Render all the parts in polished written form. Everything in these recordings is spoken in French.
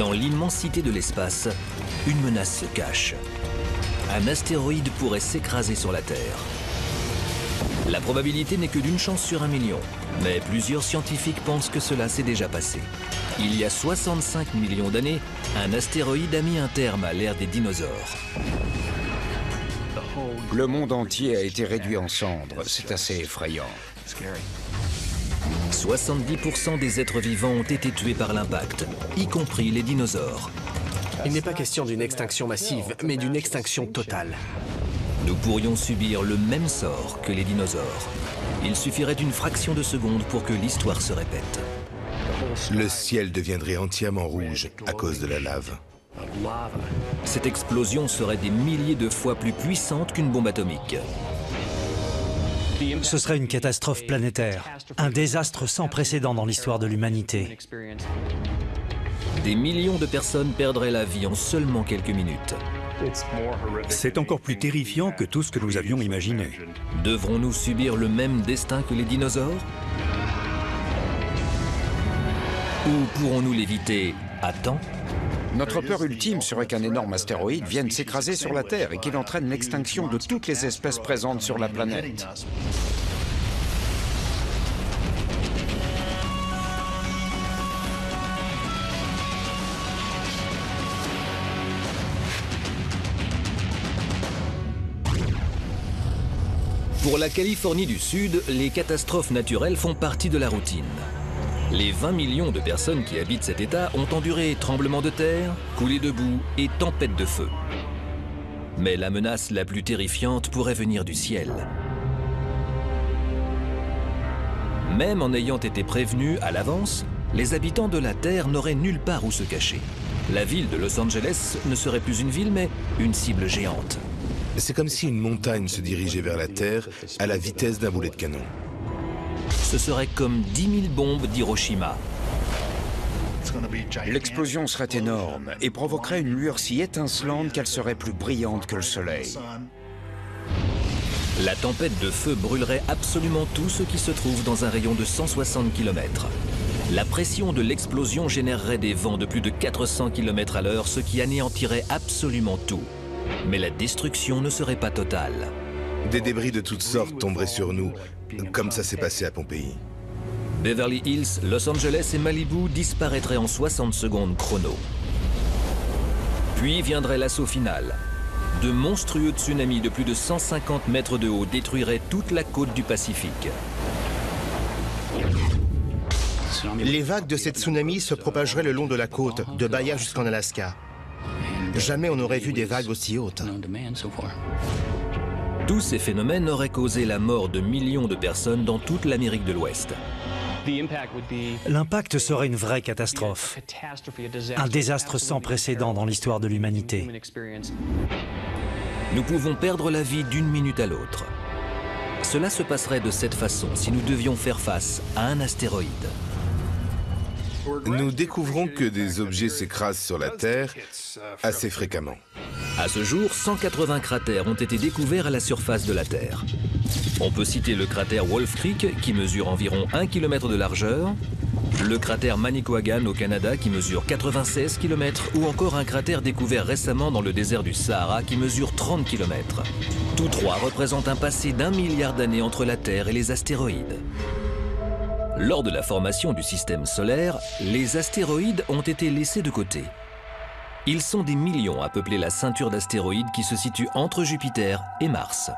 Dans l'immensité de l'espace, une menace se cache. Un astéroïde pourrait s'écraser sur la Terre. La probabilité n'est que d'une chance sur 1 million, mais plusieurs scientifiques pensent que cela s'est déjà passé. Il y a 65 millions d'années, un astéroïde a mis un terme à l'ère des dinosaures. Le monde entier a été réduit en cendres. C'est assez effrayant. 70% des êtres vivants ont été tués par l'impact, y compris les dinosaures. Il n'est pas question d'une extinction massive, mais d'une extinction totale. Nous pourrions subir le même sort que les dinosaures. Il suffirait d'une fraction de seconde pour que l'histoire se répète. Le ciel deviendrait entièrement rouge à cause de la lave. Cette explosion serait des milliers de fois plus puissante qu'une bombe atomique. Ce serait une catastrophe planétaire, un désastre sans précédent dans l'histoire de l'humanité. Des millions de personnes perdraient la vie en seulement quelques minutes. C'est encore plus terrifiant que tout ce que nous avions imaginé. Devrons-nous subir le même destin que les dinosaures? Ou pourrons-nous l'éviter à temps? Notre peur ultime serait qu'un énorme astéroïde vienne s'écraser sur la Terre et qu'il entraîne l'extinction de toutes les espèces présentes sur la planète. Pour la Californie du Sud, les catastrophes naturelles font partie de la routine. Les 20 millions de personnes qui habitent cet État ont enduré tremblements de terre, coulées de boue et tempêtes de feu. Mais la menace la plus terrifiante pourrait venir du ciel. Même en ayant été prévenus à l'avance, les habitants de la Terre n'auraient nulle part où se cacher. La ville de Los Angeles ne serait plus une ville, mais une cible géante. C'est comme si une montagne se dirigeait vers la Terre à la vitesse d'un boulet de canon. Ce serait comme 10 000 bombes d'Hiroshima. L'explosion serait énorme et provoquerait une lueur si étincelante qu'elle serait plus brillante que le soleil. La tempête de feu brûlerait absolument tout ce qui se trouve dans un rayon de 160 km. La pression de l'explosion générerait des vents de plus de 400 km à l'heure, ce qui anéantirait absolument tout. Mais la destruction ne serait pas totale. Des débris de toutes sortes tomberaient sur nous, comme ça s'est passé à Pompéi. Beverly Hills, Los Angeles et Malibu disparaîtraient en 60 secondes chrono. Puis viendrait l'assaut final. De monstrueux tsunamis de plus de 150 mètres de haut détruiraient toute la côte du Pacifique. Les vagues de ces tsunamis se propageraient le long de la côte, de Bahia jusqu'en Alaska. Jamais on n'aurait vu des vagues aussi hautes. Tous ces phénomènes auraient causé la mort de millions de personnes dans toute l'Amérique de l'Ouest. L'impact serait une vraie catastrophe, un désastre sans précédent dans l'histoire de l'humanité. Nous pouvons perdre la vie d'une minute à l'autre. Cela se passerait de cette façon si nous devions faire face à un astéroïde. Nous découvrons que des objets s'écrasent sur la Terre assez fréquemment. À ce jour, 180 cratères ont été découverts à la surface de la Terre. On peut citer le cratère Wolf Creek, qui mesure environ 1 km de largeur, le cratère Manicouagan au Canada, qui mesure 96 km, ou encore un cratère découvert récemment dans le désert du Sahara, qui mesure 30 km. Tous trois représentent un passé d'1 milliard d'années entre la Terre et les astéroïdes. Lors de la formation du système solaire, les astéroïdes ont été laissés de côté. Ils sont des millions à peupler la ceinture d'astéroïdes qui se situe entre Jupiter et Mars.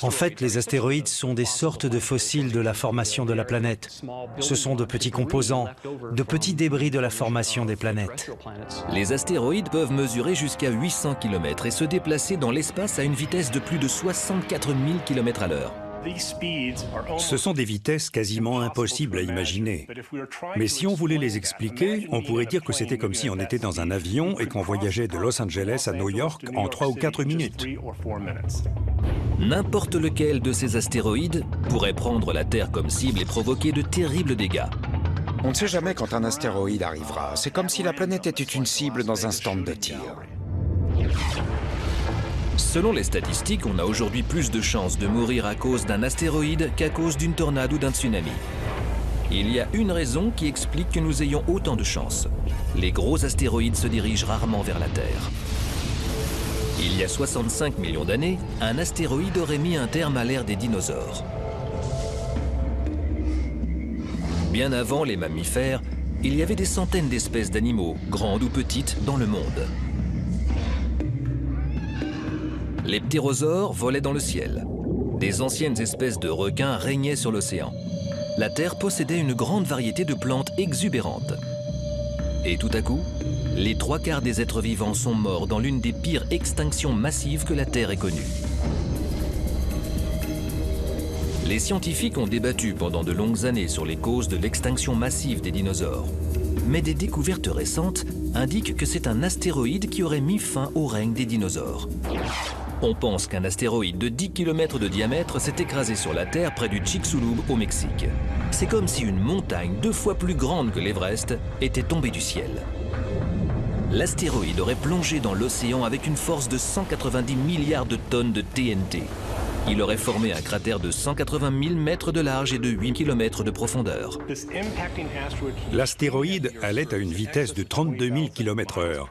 En fait, les astéroïdes sont des sortes de fossiles de la formation de la planète. Ce sont de petits composants, de petits débris de la formation des planètes. Les astéroïdes peuvent mesurer jusqu'à 800 km et se déplacer dans l'espace à une vitesse de plus de 64 000 km à l'heure. Ce sont des vitesses quasiment impossibles à imaginer. Mais si on voulait les expliquer, on pourrait dire que c'était comme si on était dans un avion et qu'on voyageait de Los Angeles à New York en 3 ou 4 minutes. N'importe lequel de ces astéroïdes pourrait prendre la Terre comme cible et provoquer de terribles dégâts. On ne sait jamais quand un astéroïde arrivera. C'est comme si la planète était une cible dans un stand de tir. Selon les statistiques, on a aujourd'hui plus de chances de mourir à cause d'un astéroïde qu'à cause d'une tornade ou d'un tsunami. Il y a une raison qui explique que nous ayons autant de chances. les gros astéroïdes se dirigent rarement vers la Terre. Il y a 65 millions d'années, un astéroïde aurait mis un terme à l'ère des dinosaures. Bien avant les mammifères, il y avait des centaines d'espèces d'animaux, grandes ou petites, dans le monde. Les ptérosaures volaient dans le ciel. Des anciennes espèces de requins régnaient sur l'océan. La Terre possédait une grande variété de plantes exubérantes. Et tout à coup, les 3/4 des êtres vivants sont morts dans l'une des pires extinctions massives que la Terre ait connues. Les scientifiques ont débattu pendant de longues années sur les causes de l'extinction massive des dinosaures. Mais des découvertes récentes indiquent que c'est un astéroïde qui aurait mis fin au règne des dinosaures. On pense qu'un astéroïde de 10 km de diamètre s'est écrasé sur la Terre près du Chicxulub au Mexique. C'est comme si une montagne 2 fois plus grande que l'Everest était tombée du ciel. L'astéroïde aurait plongé dans l'océan avec une force de 190 milliards de tonnes de TNT. Il aurait formé un cratère de 180 000 mètres de large et de 8 km de profondeur. L'astéroïde allait à une vitesse de 32 000 km/h.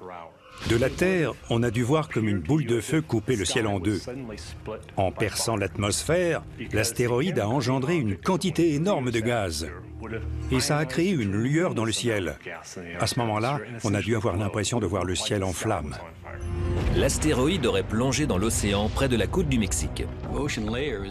De la Terre, on a dû voir comme une boule de feu couper le ciel en deux. En perçant l'atmosphère, l'astéroïde a engendré une quantité énorme de gaz. Et ça a créé une lueur dans le ciel. À ce moment-là, on a dû avoir l'impression de voir le ciel en flammes. L'astéroïde aurait plongé dans l'océan près de la côte du Mexique.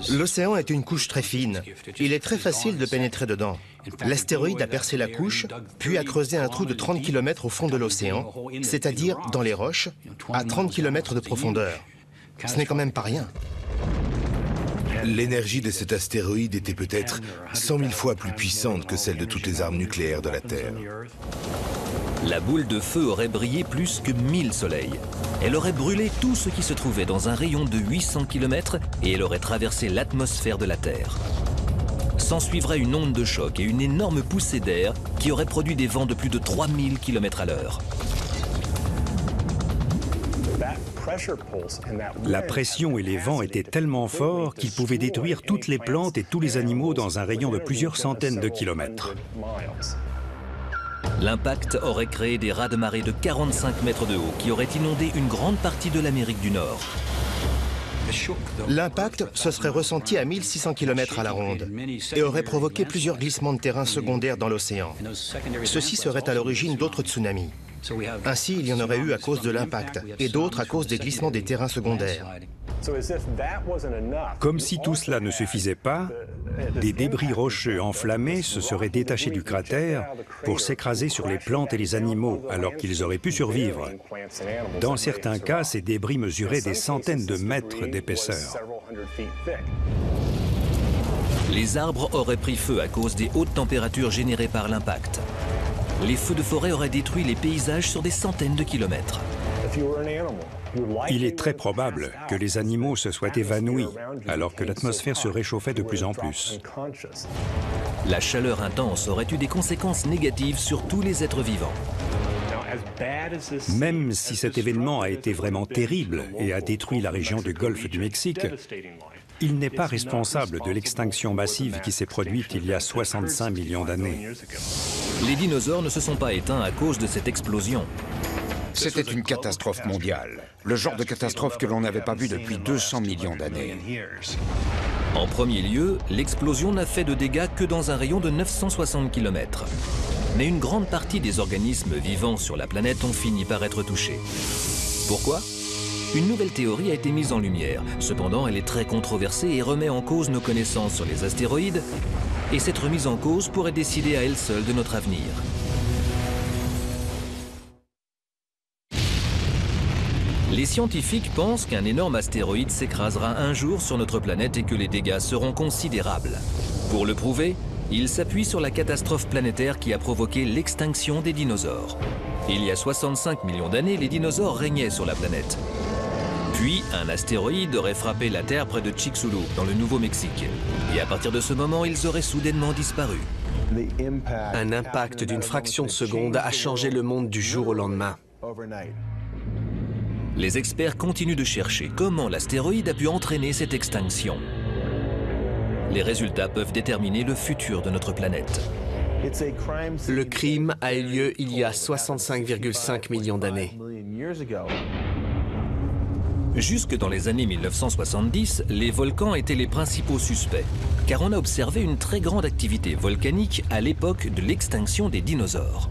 L'océan est une couche très fine. Il est très facile de pénétrer dedans. L'astéroïde a percé la couche, puis a creusé un trou de 30 km au fond de l'océan, c'est-à-dire dans les roches, à 30 km de profondeur. Ce n'est quand même pas rien. L'énergie de cet astéroïde était peut-être 100 000 fois plus puissante que celle de toutes les armes nucléaires de la Terre. La boule de feu aurait brillé plus que 1000 soleils. Elle aurait brûlé tout ce qui se trouvait dans un rayon de 800 km et elle aurait traversé l'atmosphère de la Terre. S'ensuivrait une onde de choc et une énorme poussée d'air qui aurait produit des vents de plus de 3000 km/h. La pression et les vents étaient tellement forts qu'ils pouvaient détruire toutes les plantes et tous les animaux dans un rayon de plusieurs centaines de kilomètres. L'impact aurait créé des raz-de-marée de 45 mètres de haut qui auraient inondé une grande partie de l'Amérique du Nord. L'impact se serait ressenti à 1600 km à la ronde et aurait provoqué plusieurs glissements de terrain secondaires dans l'océan. Ceux-ci seraient à l'origine d'autres tsunamis. Ainsi, il y en aurait eu à cause de l'impact et d'autres à cause des glissements des terrains secondaires. Comme si tout cela ne suffisait pas, des débris rocheux enflammés se seraient détachés du cratère pour s'écraser sur les plantes et les animaux alors qu'ils auraient pu survivre. Dans certains cas, ces débris mesuraient des centaines de mètres d'épaisseur. Les arbres auraient pris feu à cause des hautes températures générées par l'impact. Les feux de forêt auraient détruit les paysages sur des centaines de kilomètres. Il est très probable que les animaux se soient évanouis alors que l'atmosphère se réchauffait de plus en plus. La chaleur intense aurait eu des conséquences négatives sur tous les êtres vivants. Même si cet événement a été vraiment terrible et a détruit la région du golfe du Mexique, il n'est pas responsable de l'extinction massive qui s'est produite il y a 65 millions d'années. Les dinosaures ne se sont pas éteints à cause de cette explosion. C'était une catastrophe mondiale, le genre de catastrophe que l'on n'avait pas vu depuis 200 millions d'années. En premier lieu, l'explosion n'a fait de dégâts que dans un rayon de 960 km. Mais une grande partie des organismes vivants sur la planète ont fini par être touchés. Pourquoi ? Une nouvelle théorie a été mise en lumière. Cependant, elle est très controversée et remet en cause nos connaissances sur les astéroïdes. Et cette remise en cause pourrait décider à elle seule de notre avenir. Les scientifiques pensent qu'un énorme astéroïde s'écrasera un jour sur notre planète et que les dégâts seront considérables. Pour le prouver, ils s'appuient sur la catastrophe planétaire qui a provoqué l'extinction des dinosaures. Il y a 65 millions d'années, les dinosaures régnaient sur la planète. Puis, un astéroïde aurait frappé la Terre près de Chicxulub, dans le Nouveau-Mexique. Et à partir de ce moment, ils auraient soudainement disparu. Un impact d'une fraction de seconde a changé le monde du jour au lendemain. Les experts continuent de chercher comment l'astéroïde a pu entraîner cette extinction. Les résultats peuvent déterminer le futur de notre planète. Le crime a eu lieu il y a 65,5 millions d'années. Jusque dans les années 1970, les volcans étaient les principaux suspects, car on a observé une très grande activité volcanique à l'époque de l'extinction des dinosaures.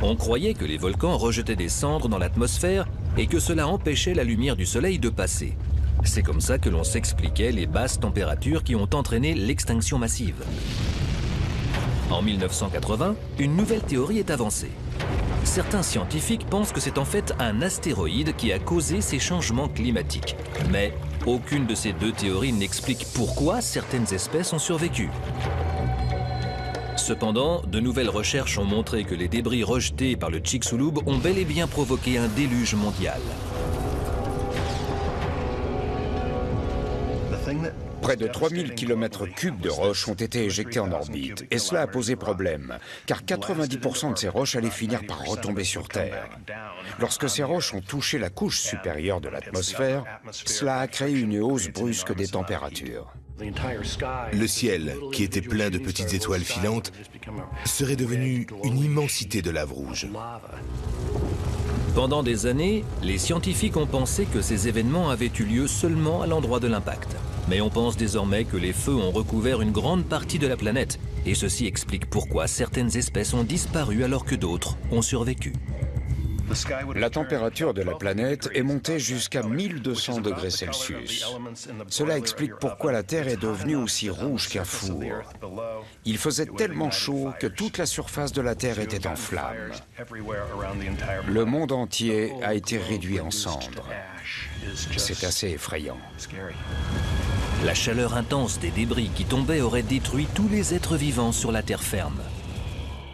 On croyait que les volcans rejetaient des cendres dans l'atmosphère et que cela empêchait la lumière du soleil de passer. C'est comme ça que l'on s'expliquait les basses températures qui ont entraîné l'extinction massive. En 1980, une nouvelle théorie est avancée. Certains scientifiques pensent que c'est en fait un astéroïde qui a causé ces changements climatiques. Mais aucune de ces deux théories n'explique pourquoi certaines espèces ont survécu. Cependant, de nouvelles recherches ont montré que les débris rejetés par le Chicxulub ont bel et bien provoqué un déluge mondial. Près de 3000 km3 de roches ont été éjectées en orbite, et cela a posé problème, car 90% de ces roches allaient finir par retomber sur Terre. Lorsque ces roches ont touché la couche supérieure de l'atmosphère, cela a créé une hausse brusque des températures. Le ciel, qui était plein de petites étoiles filantes, serait devenu une immensité de lave rouge. Pendant des années, les scientifiques ont pensé que ces événements avaient eu lieu seulement à l'endroit de l'impact. Mais on pense désormais que les feux ont recouvert une grande partie de la planète, et ceci explique pourquoi certaines espèces ont disparu alors que d'autres ont survécu. La température de la planète est montée jusqu'à 1200 degrés Celsius. Cela explique pourquoi la Terre est devenue aussi rouge qu'un four. Il faisait tellement chaud que toute la surface de la Terre était en flammes. Le monde entier a été réduit en cendres. C'est assez effrayant. La chaleur intense des débris qui tombaient aurait détruit tous les êtres vivants sur la terre ferme.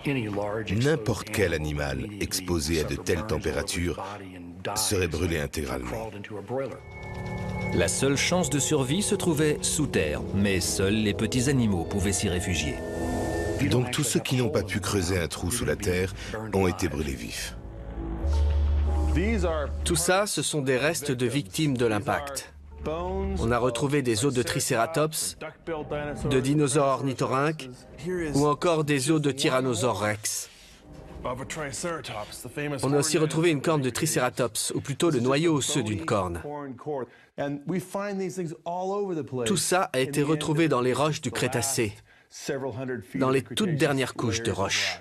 N'importe quel animal exposé à de telles températures serait brûlé intégralement. La seule chance de survie se trouvait sous terre, mais seuls les petits animaux pouvaient s'y réfugier. Donc tous ceux qui n'ont pas pu creuser un trou sous la terre ont été brûlés vifs. Tout ça, ce sont des restes de victimes de l'impact. On a retrouvé des os de tricératops, de dinosaures ornithorynques ou encore des os de tyrannosaure rex. On a aussi retrouvé une corne de tricératops, ou plutôt le noyau osseux d'une corne. Tout ça a été retrouvé dans les roches du Crétacé, dans les toutes dernières couches de roches.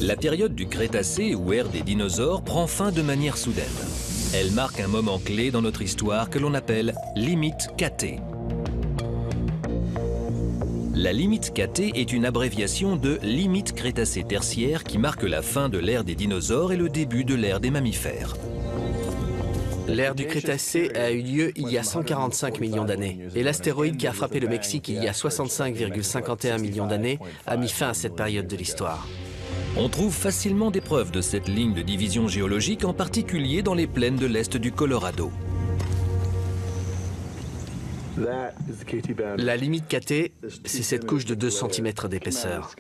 La période du Crétacé, ou ère des dinosaures, prend fin de manière soudaine. Elle marque un moment clé dans notre histoire que l'on appelle limite KT. La limite KT est une abréviation de limite Crétacé tertiaire qui marque la fin de l'ère des dinosaures et le début de l'ère des mammifères. L'ère du Crétacé a eu lieu il y a 145 millions d'années. Et l'astéroïde qui a frappé le Mexique il y a 65,51 millions d'années a mis fin à cette période de l'histoire. On trouve facilement des preuves de cette ligne de division géologique, en particulier dans les plaines de l'est du Colorado. La limite KT, c'est cette couche de 2 cm d'épaisseur.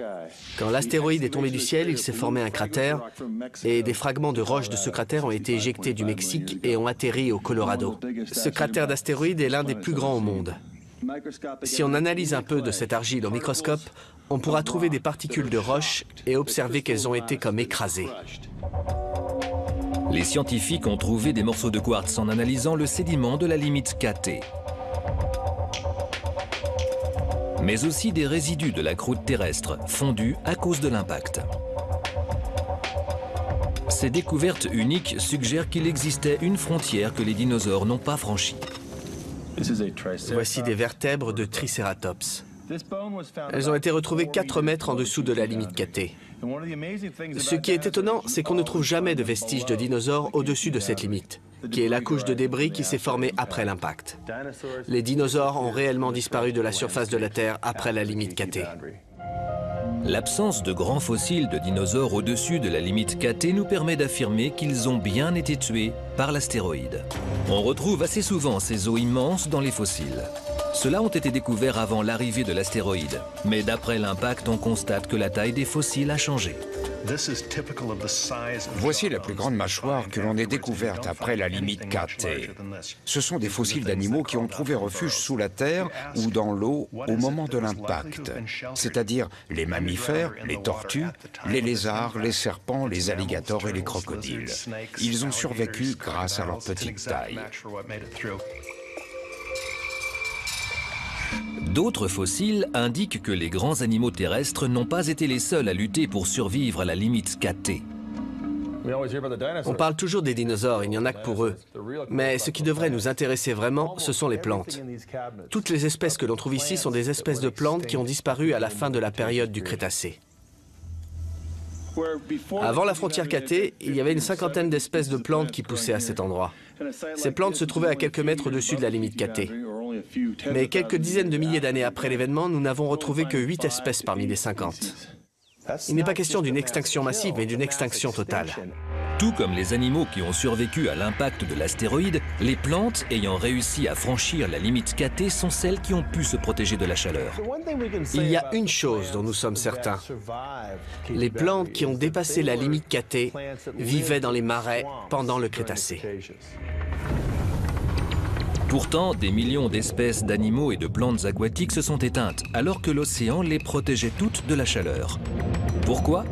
Quand l'astéroïde est tombé du ciel, il s'est formé un cratère et des fragments de roches de ce cratère ont été éjectés du Mexique et ont atterri au Colorado. Ce cratère d'astéroïde est l'un des plus grands au monde. Si on analyse un peu de cette argile au microscope, on pourra trouver des particules de roche et observer qu'elles ont été comme écrasées. Les scientifiques ont trouvé des morceaux de quartz en analysant le sédiment de la limite KT. Mais aussi des résidus de la croûte terrestre fondus à cause de l'impact. Ces découvertes uniques suggèrent qu'il existait une frontière que les dinosaures n'ont pas franchie. Voici des vertèbres de Tricératops. Elles ont été retrouvées 4 mètres en dessous de la limite KT. Ce qui est étonnant, c'est qu'on ne trouve jamais de vestiges de dinosaures au-dessus de cette limite, qui est la couche de débris qui s'est formée après l'impact. Les dinosaures ont réellement disparu de la surface de la Terre après la limite KT. L'absence de grands fossiles de dinosaures au-dessus de la limite KT nous permet d'affirmer qu'ils ont bien été tués par l'astéroïde. On retrouve assez souvent ces os immenses dans les fossiles. Ceux-là ont été découverts avant l'arrivée de l'astéroïde, mais d'après l'impact, on constate que la taille des fossiles a changé. Voici la plus grande mâchoire que l'on ait découverte après la limite KT. Ce sont des fossiles d'animaux qui ont trouvé refuge sous la terre ou dans l'eau au moment de l'impact, c'est-à-dire les mammifères, les tortues, les lézards, les serpents, les alligators et les crocodiles. Ils ont survécu grâce à leur petite taille. D'autres fossiles indiquent que les grands animaux terrestres n'ont pas été les seuls à lutter pour survivre à la limite KT. On parle toujours des dinosaures, il n'y en a que pour eux. Mais ce qui devrait nous intéresser vraiment, ce sont les plantes. Toutes les espèces que l'on trouve ici sont des espèces de plantes qui ont disparu à la fin de la période du Crétacé. Avant la frontière KT, il y avait une cinquantaine d'espèces de plantes qui poussaient à cet endroit. Ces plantes se trouvaient à quelques mètres au-dessus de la limite KT. Mais quelques dizaines de milliers d'années après l'événement, nous n'avons retrouvé que 8 espèces parmi les 50. Il n'est pas question d'une extinction massive, mais d'une extinction totale. Tout comme les animaux qui ont survécu à l'impact de l'astéroïde, les plantes ayant réussi à franchir la limite KT sont celles qui ont pu se protéger de la chaleur. Il y a une chose dont nous sommes certains. Les plantes qui ont dépassé la limite KT vivaient dans les marais pendant le Crétacé. Pourtant, des millions d'espèces d'animaux et de plantes aquatiques se sont éteintes, alors que l'océan les protégeait toutes de la chaleur. Pourquoi ?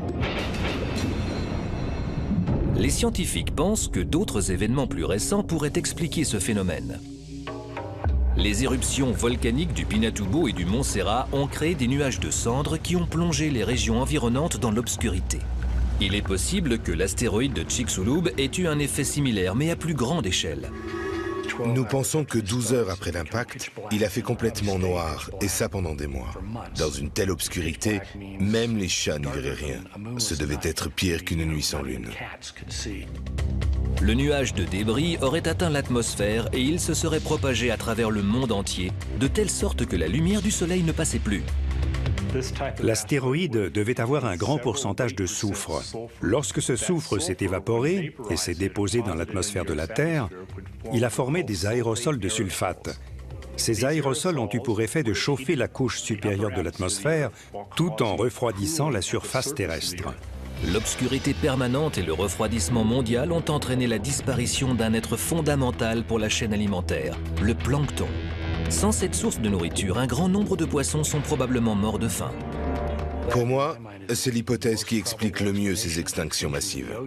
Les scientifiques pensent que d'autres événements plus récents pourraient expliquer ce phénomène. Les éruptions volcaniques du Pinatubo et du Mont Serra ont créé des nuages de cendres qui ont plongé les régions environnantes dans l'obscurité. Il est possible que l'astéroïde de Chicxulub ait eu un effet similaire, mais à plus grande échelle. Nous pensons que 12 heures après l'impact, il a fait complètement noir, et ça pendant des mois. Dans une telle obscurité, même les chats n'y verraient rien. Ce devait être pire qu'une nuit sans lune. Le nuage de débris aurait atteint l'atmosphère et il se serait propagé à travers le monde entier, de telle sorte que la lumière du soleil ne passait plus. L'astéroïde devait avoir un grand pourcentage de soufre. Lorsque ce soufre s'est évaporé et s'est déposé dans l'atmosphère de la Terre, il a formé des aérosols de sulfate. Ces aérosols ont eu pour effet de chauffer la couche supérieure de l'atmosphère tout en refroidissant la surface terrestre. L'obscurité permanente et le refroidissement mondial ont entraîné la disparition d'un être fondamental pour la chaîne alimentaire, le plancton. Sans cette source de nourriture, un grand nombre de poissons sont probablement morts de faim. Pour moi, c'est l'hypothèse qui explique le mieux ces extinctions massives.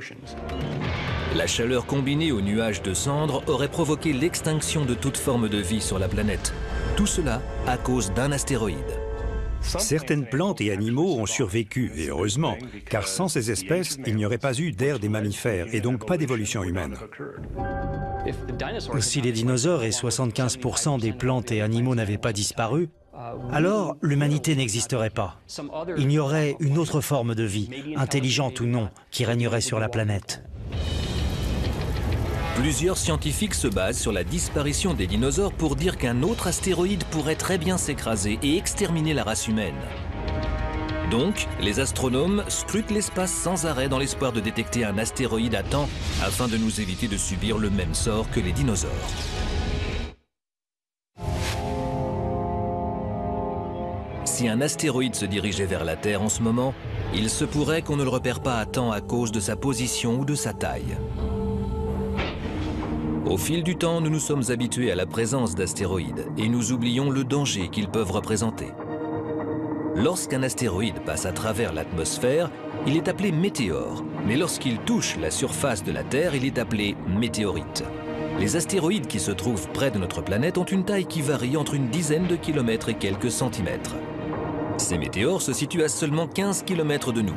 La chaleur combinée aux nuages de cendres aurait provoqué l'extinction de toute forme de vie sur la planète. Tout cela à cause d'un astéroïde. Certaines plantes et animaux ont survécu, et heureusement, car sans ces espèces, il n'y aurait pas eu d'ère des mammifères et donc pas d'évolution humaine. Si les dinosaures et 75% des plantes et animaux n'avaient pas disparu, alors l'humanité n'existerait pas. Il y aurait une autre forme de vie, intelligente ou non, qui régnerait sur la planète. Plusieurs scientifiques se basent sur la disparition des dinosaures pour dire qu'un autre astéroïde pourrait très bien s'écraser et exterminer la race humaine. Donc, les astronomes scrutent l'espace sans arrêt dans l'espoir de détecter un astéroïde à temps afin de nous éviter de subir le même sort que les dinosaures. Si un astéroïde se dirigeait vers la Terre en ce moment, il se pourrait qu'on ne le repère pas à temps à cause de sa position ou de sa taille. Au fil du temps, nous nous sommes habitués à la présence d'astéroïdes et nous oublions le danger qu'ils peuvent représenter. Lorsqu'un astéroïde passe à travers l'atmosphère, il est appelé météore. Mais lorsqu'il touche la surface de la Terre, il est appelé météorite. Les astéroïdes qui se trouvent près de notre planète ont une taille qui varie entre une dizaine de kilomètres et quelques centimètres. Ces météores se situent à seulement 15 kilomètres de nous.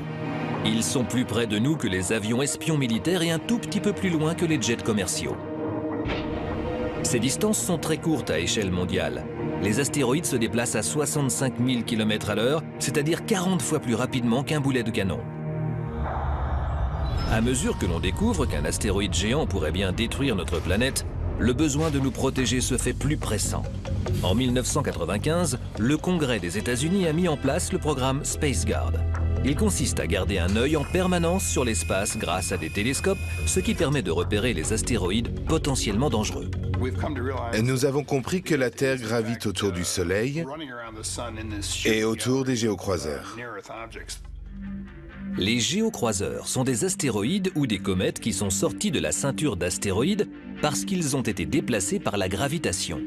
Ils sont plus près de nous que les avions espions militaires et un tout petit peu plus loin que les jets commerciaux. Ces distances sont très courtes à échelle mondiale. Les astéroïdes se déplacent à 65 000 km à l'heure, c'est-à-dire 40 fois plus rapidement qu'un boulet de canon. À mesure que l'on découvre qu'un astéroïde géant pourrait bien détruire notre planète, le besoin de nous protéger se fait plus pressant. En 1995, le Congrès des États-Unis a mis en place le programme Space Guard. Il consiste à garder un œil en permanence sur l'espace grâce à des télescopes, ce qui permet de repérer les astéroïdes potentiellement dangereux. Nous avons compris que la Terre gravite autour du Soleil et autour des géocroiseurs. Les géocroiseurs sont des astéroïdes ou des comètes qui sont sortis de la ceinture d'astéroïdes parce qu'ils ont été déplacés par la gravitation.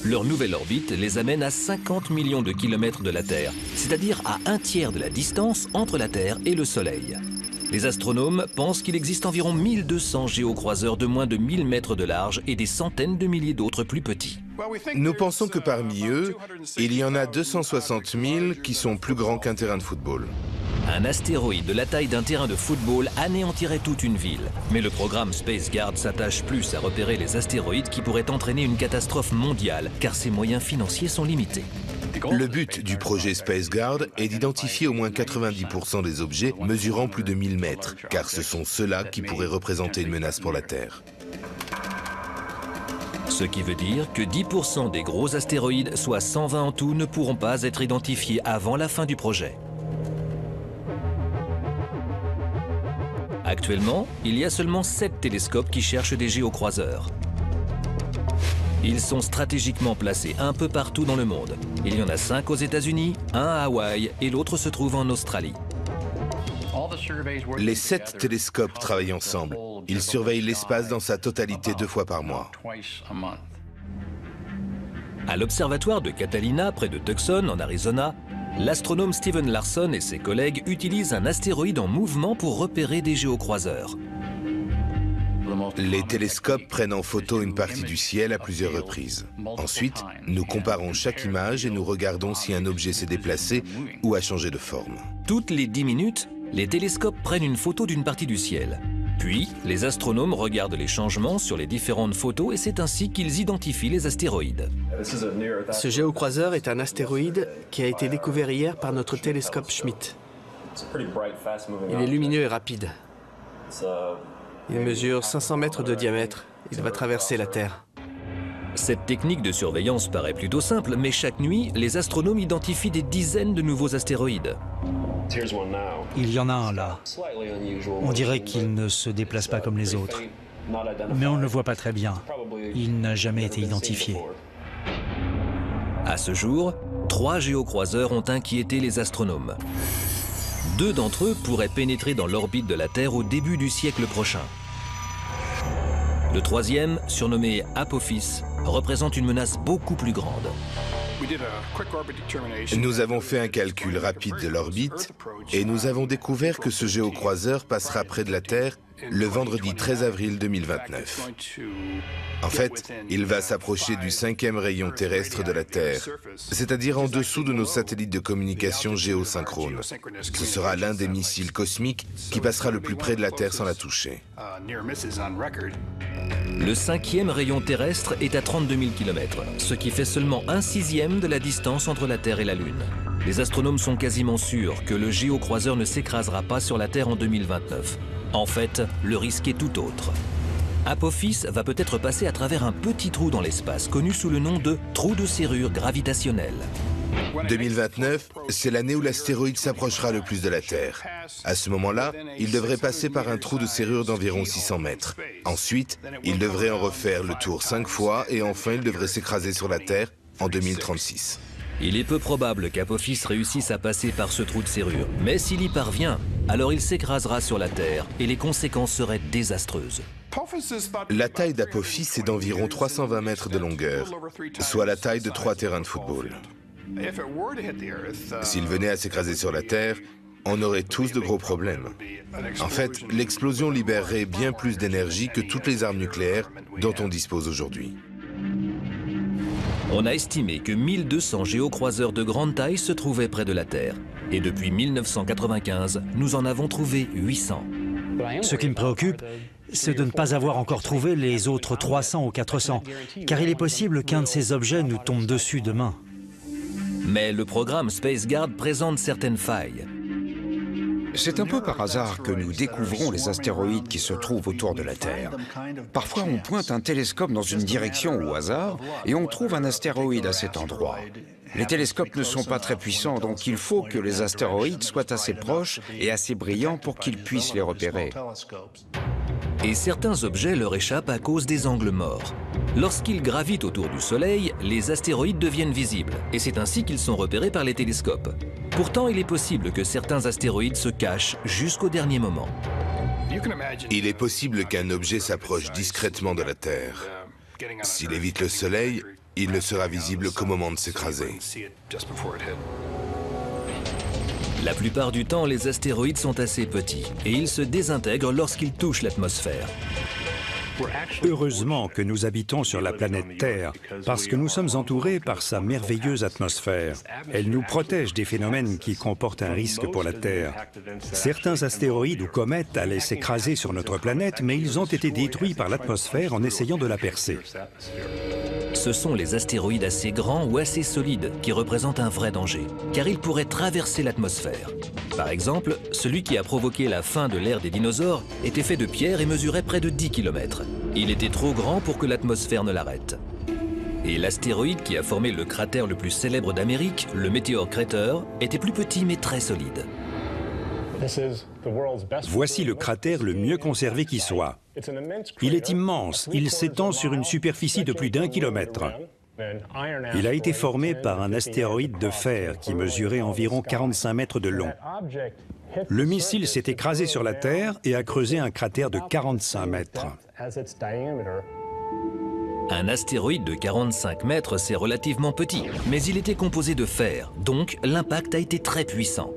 Leur nouvelle orbite les amène à 50 millions de kilomètres de la Terre, c'est-à-dire à un tiers de la distance entre la Terre et le Soleil. Les astronomes pensent qu'il existe environ 1200 géocroiseurs de moins de 1000 mètres de large et des centaines de milliers d'autres plus petits. Nous pensons que parmi eux, il y en a 260 000 qui sont plus grands qu'un terrain de football. Un astéroïde de la taille d'un terrain de football anéantirait toute une ville. Mais le programme SpaceGuard s'attache plus à repérer les astéroïdes qui pourraient entraîner une catastrophe mondiale, car ses moyens financiers sont limités. Le but du projet SpaceGuard est d'identifier au moins 90% des objets mesurant plus de 1000 mètres, car ce sont ceux-là qui pourraient représenter une menace pour la Terre. Ce qui veut dire que 10% des gros astéroïdes, soit 120 en tout, ne pourront pas être identifiés avant la fin du projet. Actuellement, il y a seulement 7 télescopes qui cherchent des géocroiseurs. Ils sont stratégiquement placés un peu partout dans le monde. Il y en a 5 aux États-Unis, 1 à Hawaï et l'autre se trouve en Australie. Les 7 télescopes travaillent ensemble. Ils surveillent l'espace dans sa totalité 2 fois par mois. À l'observatoire de Catalina, près de Tucson, en Arizona, l'astronome Steven Larson et ses collègues utilisent un astéroïde en mouvement pour repérer des géocroiseurs. Les télescopes prennent en photo une partie du ciel à plusieurs reprises. Ensuite, nous comparons chaque image et nous regardons si un objet s'est déplacé ou a changé de forme. Toutes les 10 minutes, les télescopes prennent une photo d'une partie du ciel. Puis, les astronomes regardent les changements sur les différentes photos et c'est ainsi qu'ils identifient les astéroïdes. Ce géocroiseur est un astéroïde qui a été découvert hier par notre télescope Schmidt. Il est lumineux et rapide. Il mesure 500 mètres de diamètre. Il va traverser la Terre. Cette technique de surveillance paraît plutôt simple, mais chaque nuit, les astronomes identifient des dizaines de nouveaux astéroïdes. Il y en a un là. On dirait qu'il ne se déplace pas comme les autres. Mais on ne le voit pas très bien. Il n'a jamais été identifié. À ce jour, 3 géocroiseurs ont inquiété les astronomes. 2 d'entre eux pourraient pénétrer dans l'orbite de la Terre au début du siècle prochain. Le 3e, surnommé Apophis, représente une menace beaucoup plus grande. Nous avons fait un calcul rapide de l'orbite et nous avons découvert que ce géocroiseur passera près de la Terre le vendredi 13 avril 2029. En fait, il va s'approcher du 5e rayon terrestre de la Terre, c'est-à-dire en dessous de nos satellites de communication géosynchrones. Ce sera l'un des missiles cosmiques qui passera le plus près de la Terre sans la toucher. Le 5e rayon terrestre est à 32 000 km, ce qui fait seulement 1/6 de la distance entre la Terre et la Lune. Les astronomes sont quasiment sûrs que le géocroiseur ne s'écrasera pas sur la Terre en 2029. En fait, le risque est tout autre. Apophis va peut-être passer à travers un petit trou dans l'espace, connu sous le nom de trou de serrure gravitationnel. 2029, c'est l'année où l'astéroïde s'approchera le plus de la Terre. À ce moment-là, il devrait passer par un trou de serrure d'environ 600 mètres. Ensuite, il devrait en refaire le tour 5 fois et enfin il devrait s'écraser sur la Terre en 2036. Il est peu probable qu'Apophis réussisse à passer par ce trou de serrure, mais s'il y parvient, alors il s'écrasera sur la Terre et les conséquences seraient désastreuses. La taille d'Apophis est d'environ 320 mètres de longueur, soit la taille de 3 terrains de football. S'il venait à s'écraser sur la Terre, on aurait tous de gros problèmes. En fait, l'explosion libérerait bien plus d'énergie que toutes les armes nucléaires dont on dispose aujourd'hui. On a estimé que 1200 géocroiseurs de grande taille se trouvaient près de la Terre. Et depuis 1995, nous en avons trouvé 800. Ce qui me préoccupe, c'est de ne pas avoir encore trouvé les autres 300 ou 400, car il est possible qu'un de ces objets nous tombe dessus demain. Mais le programme SpaceGuard présente certaines failles. C'est un peu par hasard que nous découvrons les astéroïdes qui se trouvent autour de la Terre. Parfois, on pointe un télescope dans une direction au hasard et on trouve un astéroïde à cet endroit. Les télescopes ne sont pas très puissants, donc il faut que les astéroïdes soient assez proches et assez brillants pour qu'ils puissent les repérer. Et certains objets leur échappent à cause des angles morts. Lorsqu'ils gravitent autour du Soleil, les astéroïdes deviennent visibles, et c'est ainsi qu'ils sont repérés par les télescopes. Pourtant, il est possible que certains astéroïdes se cachent jusqu'au dernier moment. Il est possible qu'un objet s'approche discrètement de la Terre. S'il évite le Soleil, il ne sera visible qu'au moment de s'écraser. La plupart du temps, les astéroïdes sont assez petits et ils se désintègrent lorsqu'ils touchent l'atmosphère. Heureusement que nous habitons sur la planète Terre, parce que nous sommes entourés par sa merveilleuse atmosphère. Elle nous protège des phénomènes qui comportent un risque pour la Terre. Certains astéroïdes ou comètes allaient s'écraser sur notre planète, mais ils ont été détruits par l'atmosphère en essayant de la percer. Ce sont les astéroïdes assez grands ou assez solides qui représentent un vrai danger, car ils pourraient traverser l'atmosphère. Par exemple, celui qui a provoqué la fin de l'ère des dinosaures était fait de pierre et mesurait près de 10 km. Il était trop grand pour que l'atmosphère ne l'arrête. Et l'astéroïde qui a formé le cratère le plus célèbre d'Amérique, le météore Crater, était plus petit mais très solide. Voici le cratère le mieux conservé qui soit. Il est immense, il s'étend sur une superficie de plus d'1 kilomètre. Il a été formé par un astéroïde de fer qui mesurait environ 45 mètres de long. Le missile s'est écrasé sur la Terre et a creusé un cratère de 45 mètres. Un astéroïde de 45 mètres, c'est relativement petit, mais il était composé de fer, donc l'impact a été très puissant.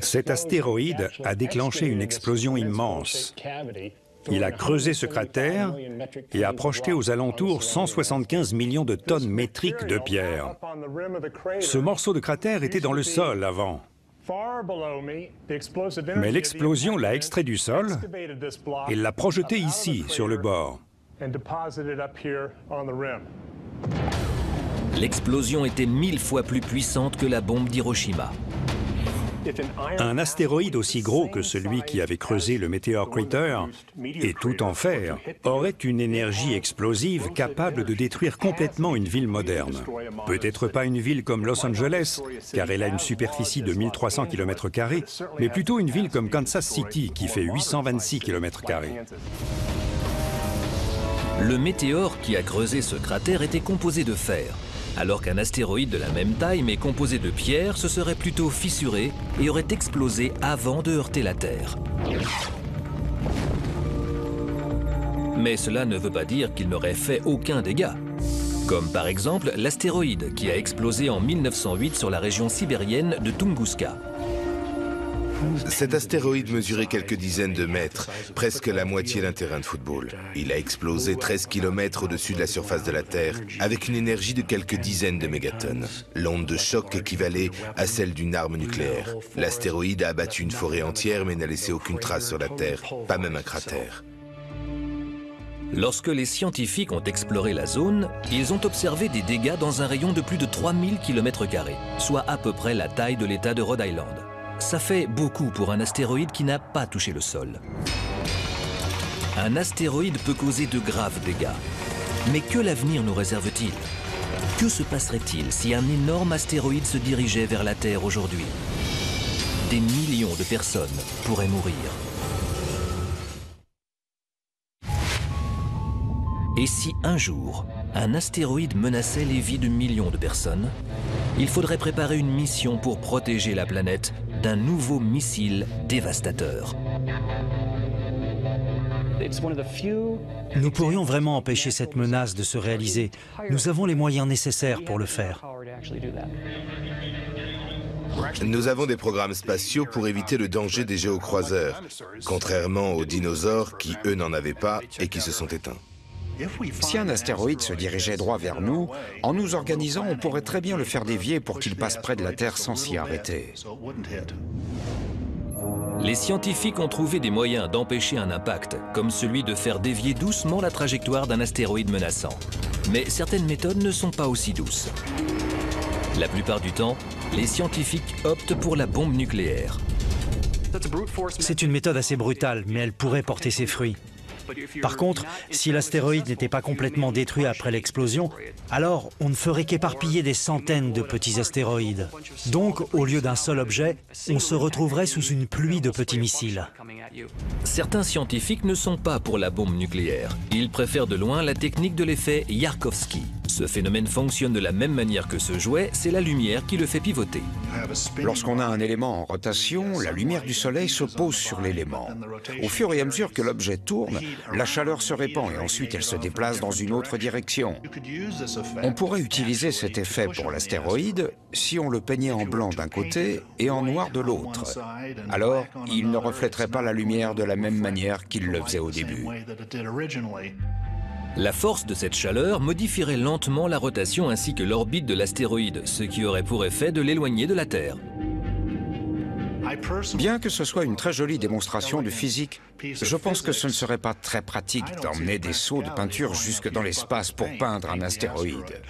Cet astéroïde a déclenché une explosion immense. Il a creusé ce cratère et a projeté aux alentours 175 millions de tonnes métriques de pierre. Ce morceau de cratère était dans le sol avant. Mais l'explosion l'a extrait du sol et l'a projeté ici, sur le bord. L'explosion était 1000 fois plus puissante que la bombe d'Hiroshima. Un astéroïde aussi gros que celui qui avait creusé le météore Crater, et tout en fer, aurait une énergie explosive capable de détruire complètement une ville moderne. Peut-être pas une ville comme Los Angeles, car elle a une superficie de 1300 km², mais plutôt une ville comme Kansas City, qui fait 826 km². Le météore qui a creusé ce cratère était composé de fer, alors qu'un astéroïde de la même taille mais composé de pierre se serait plutôt fissuré et aurait explosé avant de heurter la Terre. Mais cela ne veut pas dire qu'il n'aurait fait aucun dégât. Comme par exemple l'astéroïde qui a explosé en 1908 sur la région sibérienne de Tunguska. Cet astéroïde mesurait quelques dizaines de mètres, presque la moitié d'un terrain de football. Il a explosé 13 km au-dessus de la surface de la Terre, avec une énergie de quelques dizaines de mégatonnes. L'onde de choc équivalait à celle d'une arme nucléaire. L'astéroïde a abattu une forêt entière, mais n'a laissé aucune trace sur la Terre, pas même un cratère. Lorsque les scientifiques ont exploré la zone, ils ont observé des dégâts dans un rayon de plus de 3000 km², soit à peu près la taille de l'État de Rhode Island. Ça fait beaucoup pour un astéroïde qui n'a pas touché le sol. Un astéroïde peut causer de graves dégâts. Mais que l'avenir nous réserve-t-il? Que se passerait-il si un énorme astéroïde se dirigeait vers la Terre aujourd'hui? Des millions de personnes pourraient mourir. Et si un jour, un astéroïde menaçait les vies de millions de personnes, il faudrait préparer une mission pour protéger la planète d'un nouveau missile dévastateur. Nous pourrions vraiment empêcher cette menace de se réaliser. Nous avons les moyens nécessaires pour le faire. Nous avons des programmes spatiaux pour éviter le danger des géocroiseurs, contrairement aux dinosaures qui, eux, n'en avaient pas et qui se sont éteints. Si un astéroïde se dirigeait droit vers nous, en nous organisant, on pourrait très bien le faire dévier pour qu'il passe près de la Terre sans s'y arrêter. Les scientifiques ont trouvé des moyens d'empêcher un impact, comme celui de faire dévier doucement la trajectoire d'un astéroïde menaçant. Mais certaines méthodes ne sont pas aussi douces. La plupart du temps, les scientifiques optent pour la bombe nucléaire. C'est une méthode assez brutale, mais elle pourrait porter ses fruits. Par contre, si l'astéroïde n'était pas complètement détruit après l'explosion, alors on ne ferait qu'éparpiller des centaines de petits astéroïdes. Donc, au lieu d'un seul objet, on se retrouverait sous une pluie de petits missiles. Certains scientifiques ne sont pas pour la bombe nucléaire. Ils préfèrent de loin la technique de l'effet Yarkovsky. Ce phénomène fonctionne de la même manière que ce jouet, c'est la lumière qui le fait pivoter. Lorsqu'on a un élément en rotation, la lumière du soleil se pose sur l'élément. Au fur et à mesure que l'objet tourne, la chaleur se répand et ensuite elle se déplace dans une autre direction. On pourrait utiliser cet effet pour l'astéroïde si on le peignait en blanc d'un côté et en noir de l'autre. Alors, il ne reflèterait pas la lumière de la même manière qu'il le faisait au début. La force de cette chaleur modifierait lentement la rotation ainsi que l'orbite de l'astéroïde, ce qui aurait pour effet de l'éloigner de la Terre. Bien que ce soit une très jolie démonstration de physique, je pense que ce ne serait pas très pratique d'emmener des seaux de peinture jusque dans l'espace pour peindre un astéroïde.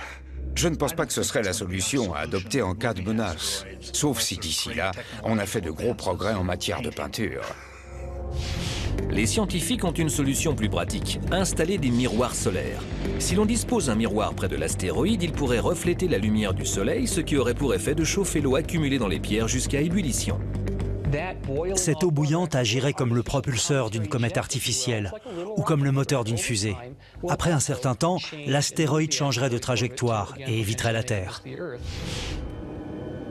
Je ne pense pas que ce serait la solution à adopter en cas de menace, sauf si d'ici là, on a fait de gros progrès en matière de peinture. Les scientifiques ont une solution plus pratique, installer des miroirs solaires. Si l'on dispose d'un miroir près de l'astéroïde, il pourrait refléter la lumière du soleil, ce qui aurait pour effet de chauffer l'eau accumulée dans les pierres jusqu'à ébullition. Cette eau bouillante agirait comme le propulseur d'une comète artificielle ou comme le moteur d'une fusée. Après un certain temps, l'astéroïde changerait de trajectoire et éviterait la Terre.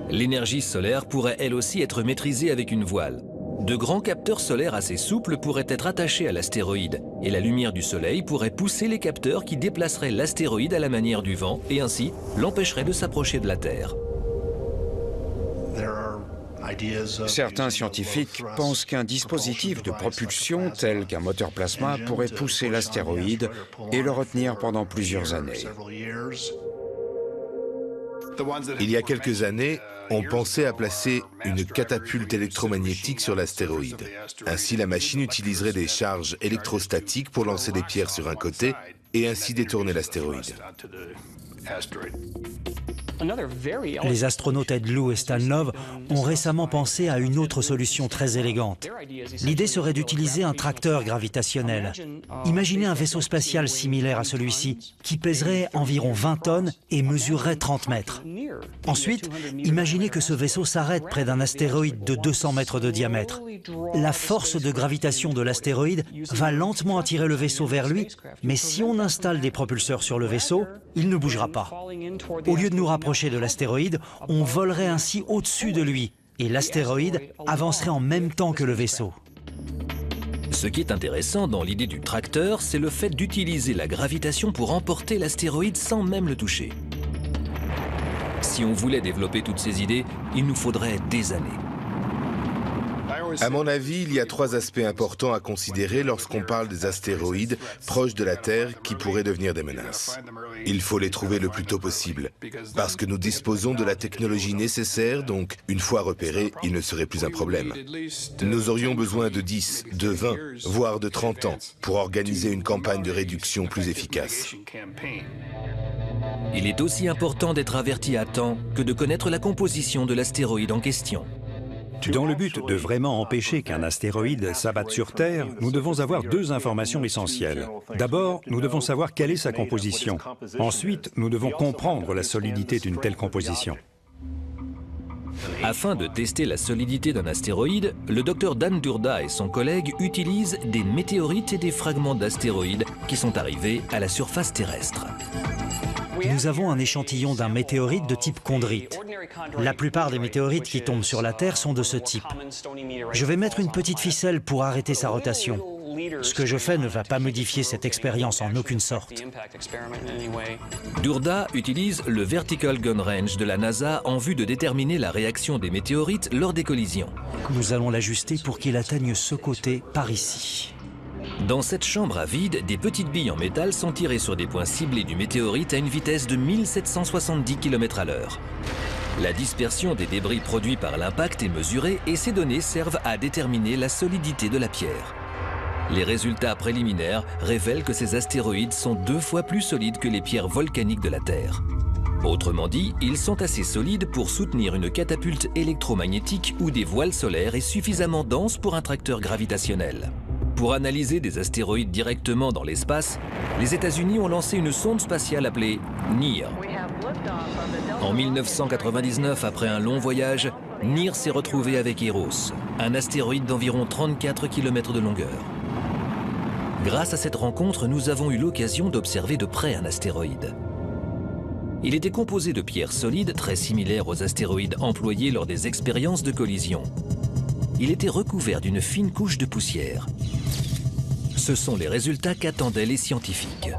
L'énergie solaire pourrait elle aussi être maîtrisée avec une voile. De grands capteurs solaires assez souples pourraient être attachés à l'astéroïde et la lumière du soleil pourrait pousser les capteurs qui déplaceraient l'astéroïde à la manière du vent et ainsi l'empêcheraient de s'approcher de la Terre. Certains scientifiques pensent qu'un dispositif de propulsion tel qu'un moteur plasma pourrait pousser l'astéroïde et le retenir pendant plusieurs années. Il y a quelques années, on pensait à placer une catapulte électromagnétique sur l'astéroïde. Ainsi, la machine utiliserait des charges électrostatiques pour lancer des pierres sur un côté et ainsi détourner l'astéroïde. Les astronautes Ed Lu et Stan Love ont récemment pensé à une autre solution très élégante. L'idée serait d'utiliser un tracteur gravitationnel. Imaginez un vaisseau spatial similaire à celui-ci, qui pèserait environ 20 tonnes et mesurerait 30 mètres. Ensuite, imaginez que ce vaisseau s'arrête près d'un astéroïde de 200 mètres de diamètre. La force de gravitation de l'astéroïde va lentement attirer le vaisseau vers lui, mais si on installe des propulseurs sur le vaisseau, il ne bougera pas. Au lieu de nous rapprocher de l'astéroïde, on volerait ainsi au-dessus de lui et l'astéroïde avancerait en même temps que le vaisseau. Ce qui est intéressant dans l'idée du tracteur, c'est le fait d'utiliser la gravitation pour emporter l'astéroïde sans même le toucher. Si on voulait développer toutes ces idées, il nous faudrait des années. À mon avis, il y a 3 aspects importants à considérer lorsqu'on parle des astéroïdes proches de la Terre qui pourraient devenir des menaces. Il faut les trouver le plus tôt possible, parce que nous disposons de la technologie nécessaire, donc une fois repérés, ils ne seraient plus un problème. Nous aurions besoin de 10, de 20, voire de 30 ans pour organiser une campagne de réduction plus efficace. Il est aussi important d'être averti à temps que de connaître la composition de l'astéroïde en question. Dans le but de vraiment empêcher qu'un astéroïde s'abatte sur Terre, nous devons avoir 2 informations essentielles. D'abord, nous devons savoir quelle est sa composition. Ensuite, nous devons comprendre la solidité d'une telle composition. Afin de tester la solidité d'un astéroïde, le docteur Dan Durda et son collègue utilisent des météorites et des fragments d'astéroïdes qui sont arrivés à la surface terrestre. Nous avons un échantillon d'un météorite de type chondrite. La plupart des météorites qui tombent sur la Terre sont de ce type. Je vais mettre une petite ficelle pour arrêter sa rotation. Ce que je fais ne va pas modifier cette expérience en aucune sorte. Durda utilise le Vertical Gun Range de la NASA en vue de déterminer la réaction des météorites lors des collisions. Nous allons l'ajuster pour qu'il atteigne ce côté par ici. Dans cette chambre à vide, des petites billes en métal sont tirées sur des points ciblés du météorite à une vitesse de 1770 km/h. La dispersion des débris produits par l'impact est mesurée et ces données servent à déterminer la solidité de la pierre. Les résultats préliminaires révèlent que ces astéroïdes sont 2 fois plus solides que les pierres volcaniques de la Terre. Autrement dit, ils sont assez solides pour soutenir une catapulte électromagnétique ou des voiles solaires et suffisamment denses pour un tracteur gravitationnel. Pour analyser des astéroïdes directement dans l'espace, les États-Unis ont lancé une sonde spatiale appelée NEAR. En 1999, après un long voyage, NEAR s'est retrouvé avec Eros, un astéroïde d'environ 34 km de longueur. Grâce à cette rencontre, nous avons eu l'occasion d'observer de près un astéroïde. Il était composé de pierres solides très similaires aux astéroïdes employés lors des expériences de collision. Il était recouvert d'une fine couche de poussière. Ce sont les résultats qu'attendaient les scientifiques.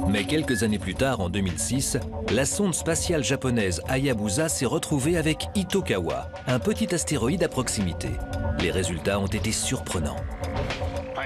Mais quelques années plus tard, en 2006, la sonde spatiale japonaise Hayabusa s'est retrouvée avec Itokawa, un petit astéroïde à proximité. Les résultats ont été surprenants.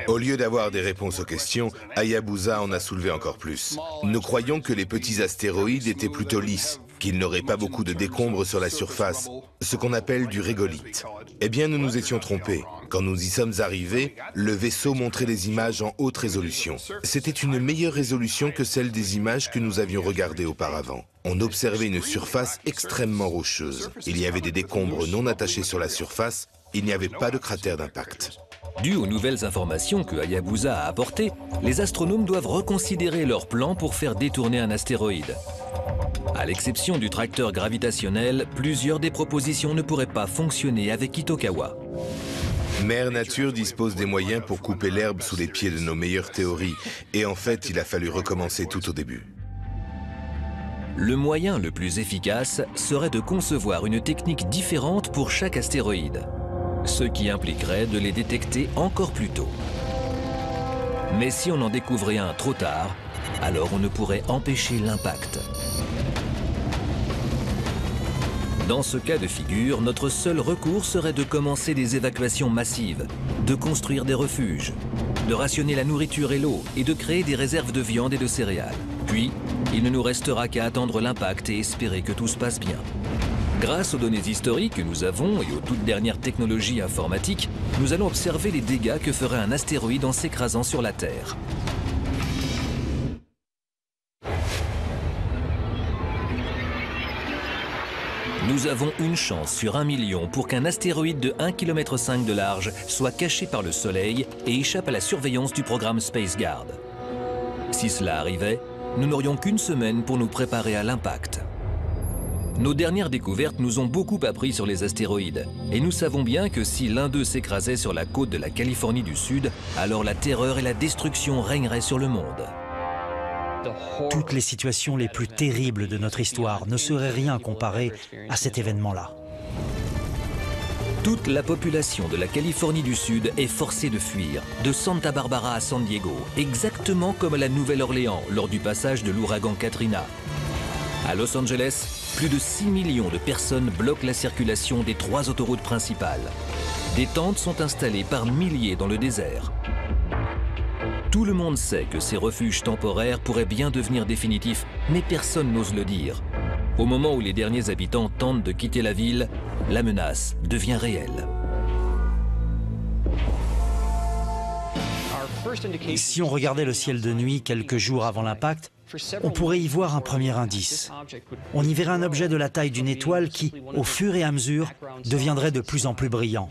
Au lieu d'avoir des réponses aux questions, Hayabusa en a soulevé encore plus. Nous croyions que les petits astéroïdes étaient plutôt lisses, qu'ils n'auraient pas beaucoup de décombres sur la surface, ce qu'on appelle du régolithe. Eh bien, nous nous étions trompés. Quand nous y sommes arrivés, le vaisseau montrait des images en haute résolution. C'était une meilleure résolution que celle des images que nous avions regardées auparavant. On observait une surface extrêmement rocheuse. Il y avait des décombres non attachés sur la surface. Il n'y avait pas de cratère d'impact. Dû aux nouvelles informations que Hayabusa a apportées, les astronomes doivent reconsidérer leur plan pour faire détourner un astéroïde. À l'exception du tracteur gravitationnel, plusieurs des propositions ne pourraient pas fonctionner avec Itokawa. Mère Nature dispose des moyens pour couper l'herbe sous les pieds de nos meilleures théories. Et en fait, il a fallu recommencer tout au début. Le moyen le plus efficace serait de concevoir une technique différente pour chaque astéroïde, ce qui impliquerait de les détecter encore plus tôt. Mais si on en découvrait un trop tard, alors on ne pourrait empêcher l'impact. Dans ce cas de figure, notre seul recours serait de commencer des évacuations massives, de construire des refuges, de rationner la nourriture et l'eau et de créer des réserves de viande et de céréales. Puis, il ne nous restera qu'à attendre l'impact et espérer que tout se passe bien. Grâce aux données historiques que nous avons et aux toutes dernières technologies informatiques, nous allons observer les dégâts que ferait un astéroïde en s'écrasant sur la Terre. Nous avons une chance sur 1 million pour qu'un astéroïde de 1,5 km de large soit caché par le Soleil et échappe à la surveillance du programme Space Guard. Si cela arrivait, nous n'aurions qu'une semaine pour nous préparer à l'impact. Nos dernières découvertes nous ont beaucoup appris sur les astéroïdes, et nous savons bien que si l'un d'eux s'écrasait sur la côte de la Californie du Sud, alors la terreur et la destruction régneraient sur le monde. Toutes les situations les plus terribles de notre histoire ne seraient rien comparées à cet événement-là. Toute la population de la Californie du Sud est forcée de fuir, de Santa Barbara à San Diego, exactement comme à la Nouvelle-Orléans lors du passage de l'ouragan Katrina. À Los Angeles, plus de 6 millions de personnes bloquent la circulation des 3 autoroutes principales. Des tentes sont installées par milliers dans le désert. Tout le monde sait que ces refuges temporaires pourraient bien devenir définitifs, mais personne n'ose le dire. Au moment où les derniers habitants tentent de quitter la ville, la menace devient réelle. Si on regardait le ciel de nuit quelques jours avant l'impact, on pourrait y voir un premier indice. On y verrait un objet de la taille d'une étoile qui, au fur et à mesure, deviendrait de plus en plus brillant.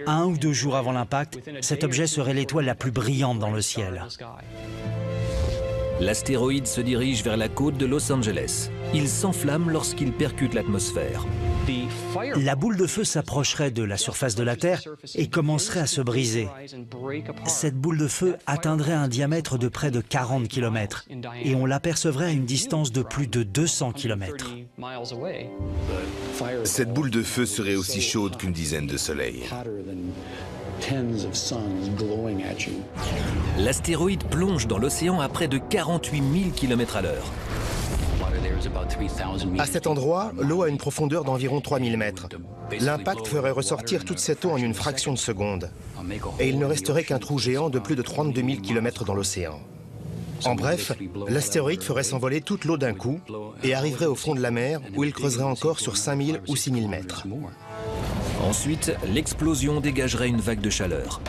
1 ou 2 jours avant l'impact, cet objet serait l'étoile la plus brillante dans le ciel. L'astéroïde se dirige vers la côte de Los Angeles. Il s'enflamme lorsqu'il percute l'atmosphère. La boule de feu s'approcherait de la surface de la Terre et commencerait à se briser. Cette boule de feu atteindrait un diamètre de près de 40 km et on l'apercevrait à une distance de plus de 200 km. Cette boule de feu serait aussi chaude qu'une dizaine de soleils. L'astéroïde plonge dans l'océan à près de 48 000 km/h. À cet endroit, l'eau a une profondeur d'environ 3000 mètres. L'impact ferait ressortir toute cette eau en une fraction de seconde. Et il ne resterait qu'un trou géant de plus de 32 000 km dans l'océan. En bref, l'astéroïde ferait s'envoler toute l'eau d'un coup et arriverait au fond de la mer où il creuserait encore sur 5000 ou 6000 mètres. Ensuite, l'explosion dégagerait une vague de chaleur.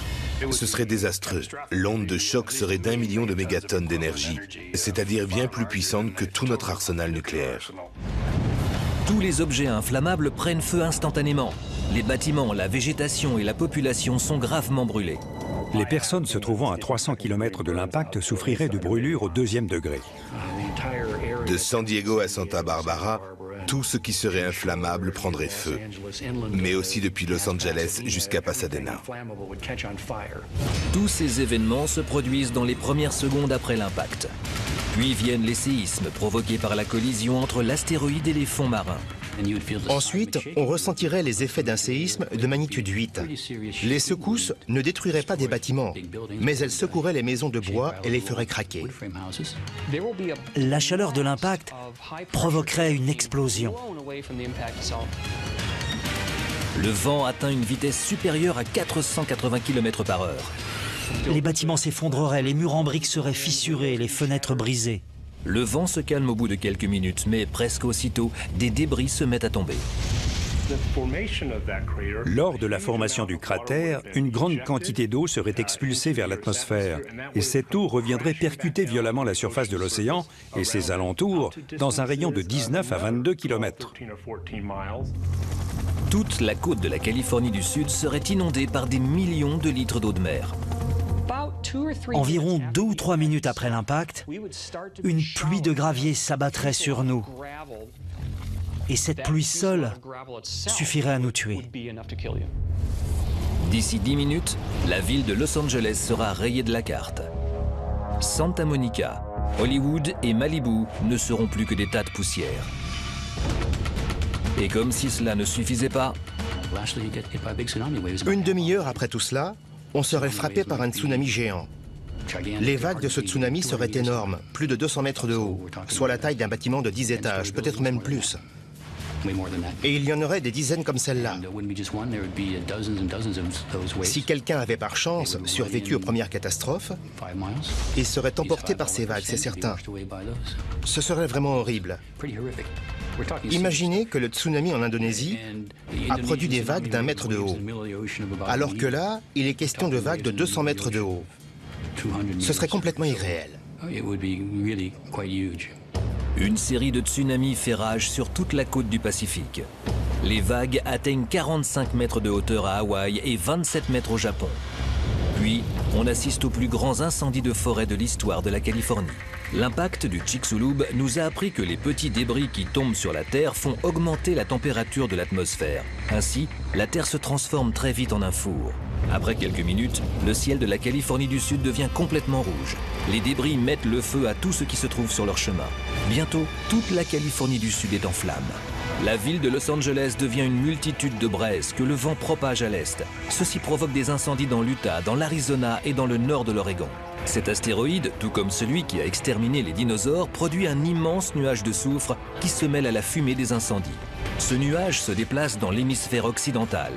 Ce serait désastreux. L'onde de choc serait d'1 million de mégatonnes d'énergie, c'est-à-dire bien plus puissante que tout notre arsenal nucléaire. Tous les objets inflammables prennent feu instantanément. Les bâtiments, la végétation et la population sont gravement brûlés. Les personnes se trouvant à 300 km de l'impact souffriraient de brûlures au 2e degré. De San Diego à Santa Barbara, tout ce qui serait inflammable prendrait feu, mais aussi depuis Los Angeles jusqu'à Pasadena. Tous ces événements se produisent dans les premières secondes après l'impact. Puis viennent les séismes provoqués par la collision entre l'astéroïde et les fonds marins. Ensuite, on ressentirait les effets d'un séisme de magnitude 8. Les secousses ne détruiraient pas des bâtiments, mais elles secoueraient les maisons de bois et les feraient craquer. La chaleur de l'impact provoquerait une explosion. Le vent atteint une vitesse supérieure à 480 km/h. Les bâtiments s'effondreraient, les murs en briques seraient fissurés, les fenêtres brisées. Le vent se calme au bout de quelques minutes, mais presque aussitôt, des débris se mettent à tomber. Lors de la formation du cratère, une grande quantité d'eau serait expulsée vers l'atmosphère et cette eau reviendrait percuter violemment la surface de l'océan et ses alentours dans un rayon de 19 à 22 km. Toute la côte de la Californie du Sud serait inondée par des millions de litres d'eau de mer. Environ 2 ou 3 minutes après l'impact, une pluie de gravier s'abattrait sur nous. Et cette pluie seule suffirait à nous tuer. D'ici 10 minutes, la ville de Los Angeles sera rayée de la carte. Santa Monica, Hollywood et Malibu ne seront plus que des tas de poussière. Et comme si cela ne suffisait pas, Une demi-heure après tout cela, on serait frappé par un tsunami géant. Les vagues de ce tsunami seraient énormes, plus de 200 mètres de haut, soit la taille d'un bâtiment de 10 étages, peut-être même plus. Et il y en aurait des dizaines comme celle-là. Si quelqu'un avait par chance survécu aux premières catastrophes, il serait emporté par ces vagues, c'est certain. Ce serait vraiment horrible. Imaginez que le tsunami en Indonésie a produit des vagues d'1 mètre de haut, alors que là, il est question de vagues de 200 mètres de haut. Ce serait complètement irréel. une série de tsunamis fait rage sur toute la côte du Pacifique. Les vagues atteignent 45 mètres de hauteur à Hawaï et 27 mètres au Japon. Puis, on assiste aux plus grands incendies de forêt de l'histoire de la Californie. L'impact du Chicxulub nous a appris que les petits débris qui tombent sur la Terre font augmenter la température de l'atmosphère. Ainsi, la Terre se transforme très vite en un four. Après quelques minutes, le ciel de la Californie du Sud devient complètement rouge. Les débris mettent le feu à tout ce qui se trouve sur leur chemin. Bientôt, toute la Californie du Sud est en flammes. La ville de Los Angeles devient une multitude de braises que le vent propage à l'est. Ceci provoque des incendies dans l'Utah, dans l'Arizona et dans le nord de l'Oregon. Cet astéroïde, tout comme celui qui a exterminé les dinosaures, produit un immense nuage de soufre qui se mêle à la fumée des incendies. Ce nuage se déplace dans l'hémisphère occidental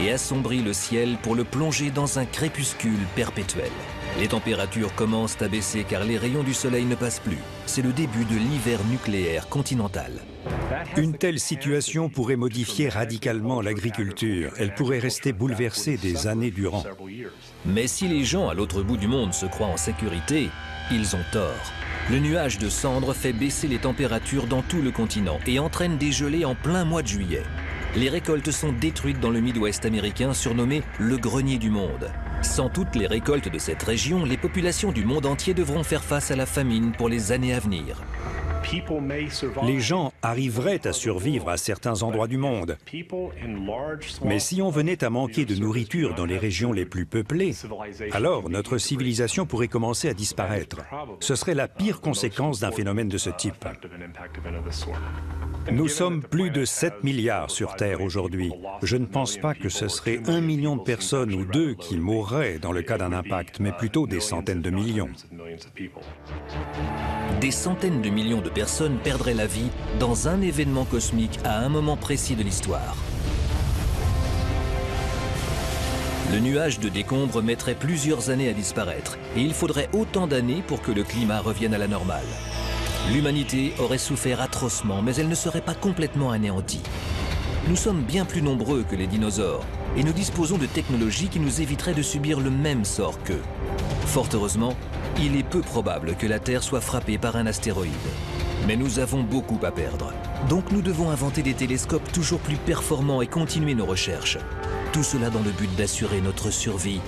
et assombrit le ciel pour le plonger dans un crépuscule perpétuel. Les températures commencent à baisser car les rayons du soleil ne passent plus. C'est le début de l'hiver nucléaire continental. Une telle situation pourrait modifier radicalement l'agriculture. Elle pourrait rester bouleversée des années durant. Mais si les gens à l'autre bout du monde se croient en sécurité, ils ont tort. Le nuage de cendres fait baisser les températures dans tout le continent et entraîne des gelées en plein mois de juillet. Les récoltes sont détruites dans le Midwest américain surnommé le grenier du monde. Sans toutes les récoltes de cette région, les populations du monde entier devront faire face à la famine pour les années à venir. Les gens arriveraient à survivre à certains endroits du monde. Mais si on venait à manquer de nourriture dans les régions les plus peuplées, alors notre civilisation pourrait commencer à disparaître. Ce serait la pire conséquence d'un phénomène de ce type. Nous sommes plus de 7 milliards sur Terre aujourd'hui. Je ne pense pas que ce serait 1 million de personnes ou 2 qui mourraient dans le cas d'un impact, mais plutôt des centaines de millions. Des centaines de millions de personnes perdraient la vie dans un événement cosmique à un moment précis de l'histoire. Le nuage de décombres mettrait plusieurs années à disparaître et il faudrait autant d'années pour que le climat revienne à la normale. L'humanité aurait souffert atrocement, mais elle ne serait pas complètement anéantie. Nous sommes bien plus nombreux que les dinosaures et nous disposons de technologies qui nous éviteraient de subir le même sort qu'eux. Fort heureusement, il est peu probable que la Terre soit frappée par un astéroïde. Mais nous avons beaucoup à perdre. Donc nous devons inventer des télescopes toujours plus performants et continuer nos recherches. Tout cela dans le but d'assurer notre survie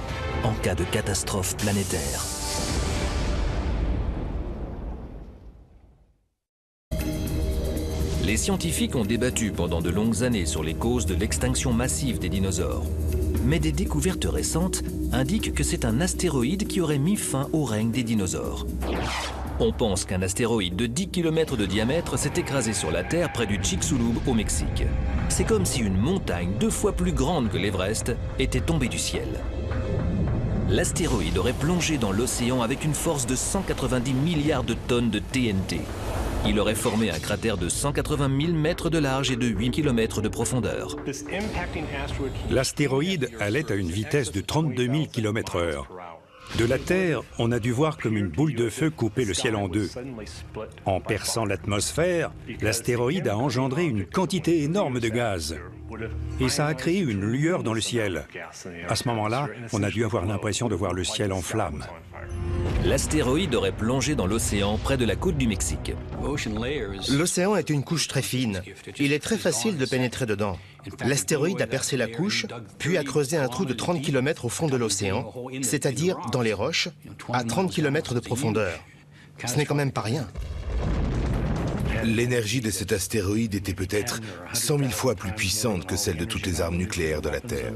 en cas de catastrophe planétaire. Les scientifiques ont débattu pendant de longues années sur les causes de l'extinction massive des dinosaures. Mais des découvertes récentes indiquent que c'est un astéroïde qui aurait mis fin au règne des dinosaures. On pense qu'un astéroïde de 10 km de diamètre s'est écrasé sur la Terre près du Chicxulub au Mexique. C'est comme si une montagne 2 fois plus grande que l'Everest était tombée du ciel. L'astéroïde aurait plongé dans l'océan avec une force de 190 milliards de tonnes de TNT. Il aurait formé un cratère de 180 000 mètres de large et de 8 km de profondeur. L'astéroïde allait à une vitesse de 32 000 km/h. De la Terre, on a dû voir comme une boule de feu couper le ciel en deux. En perçant l'atmosphère, l'astéroïde a engendré une quantité énorme de gaz. Et ça a créé une lueur dans le ciel. À ce moment-là, on a dû avoir l'impression de voir le ciel en flammes. L'astéroïde aurait plongé dans l'océan près de la côte du Mexique. L'océan est une couche très fine. Il est très facile de pénétrer dedans. L'astéroïde a percé la couche, puis a creusé un trou de 30 km au fond de l'océan, c'est-à-dire dans les roches, à 30 km de profondeur. Ce n'est quand même pas rien. L'énergie de cet astéroïde était peut-être 100 000 fois plus puissante que celle de toutes les armes nucléaires de la Terre.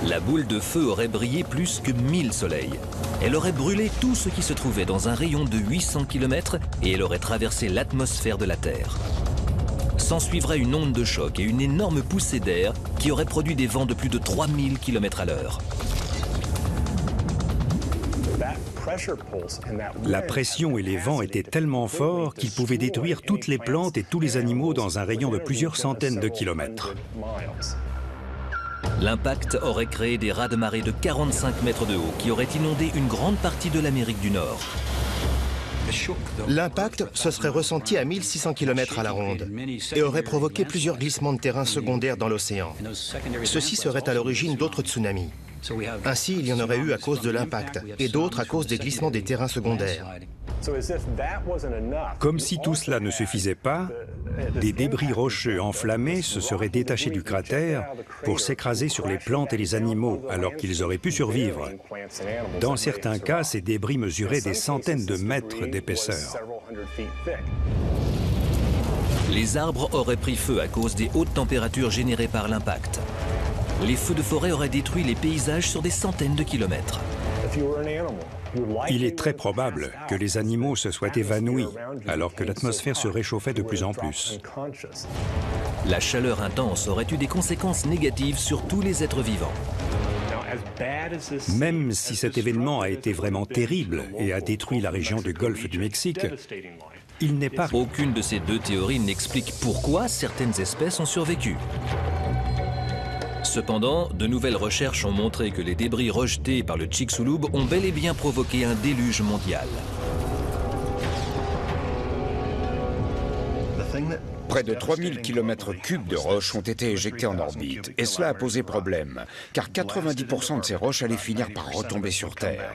La boule de feu aurait brillé plus que 1000 soleils. Elle aurait brûlé tout ce qui se trouvait dans un rayon de 800 km et elle aurait traversé l'atmosphère de la Terre. S'ensuivrait une onde de choc et une énorme poussée d'air qui aurait produit des vents de plus de 3000 km à l'heure. La pression et les vents étaient tellement forts qu'ils pouvaient détruire toutes les plantes et tous les animaux dans un rayon de plusieurs centaines de kilomètres. L'impact aurait créé des raz-de-marée de 45 mètres de haut qui auraient inondé une grande partie de l'Amérique du Nord. L'impact se serait ressenti à 1600 km à la ronde et aurait provoqué plusieurs glissements de terrain secondaires dans l'océan. Ceux-ci seraient à l'origine d'autres tsunamis. Ainsi, il y en aurait eu à cause de l'impact et d'autres à cause des glissements des terrains secondaires. Comme si tout cela ne suffisait pas, des débris rocheux enflammés se seraient détachés du cratère pour s'écraser sur les plantes et les animaux alors qu'ils auraient pu survivre. Dans certains cas, ces débris mesuraient des centaines de mètres d'épaisseur. Les arbres auraient pris feu à cause des hautes températures générées par l'impact. Les feux de forêt auraient détruit les paysages sur des centaines de kilomètres. Il est très probable que les animaux se soient évanouis alors que l'atmosphère se réchauffait de plus en plus. La chaleur intense aurait eu des conséquences négatives sur tous les êtres vivants. Même si cet événement a été vraiment terrible et a détruit la région du golfe du Mexique, il n'est pas... Aucune de ces deux théories n'explique pourquoi certaines espèces ont survécu. Cependant, de nouvelles recherches ont montré que les débris rejetés par le Chicxulub ont bel et bien provoqué un déluge mondial. Près de 3000 km3 de roches ont été éjectées en orbite, et cela a posé problème, car 90% de ces roches allaient finir par retomber sur Terre.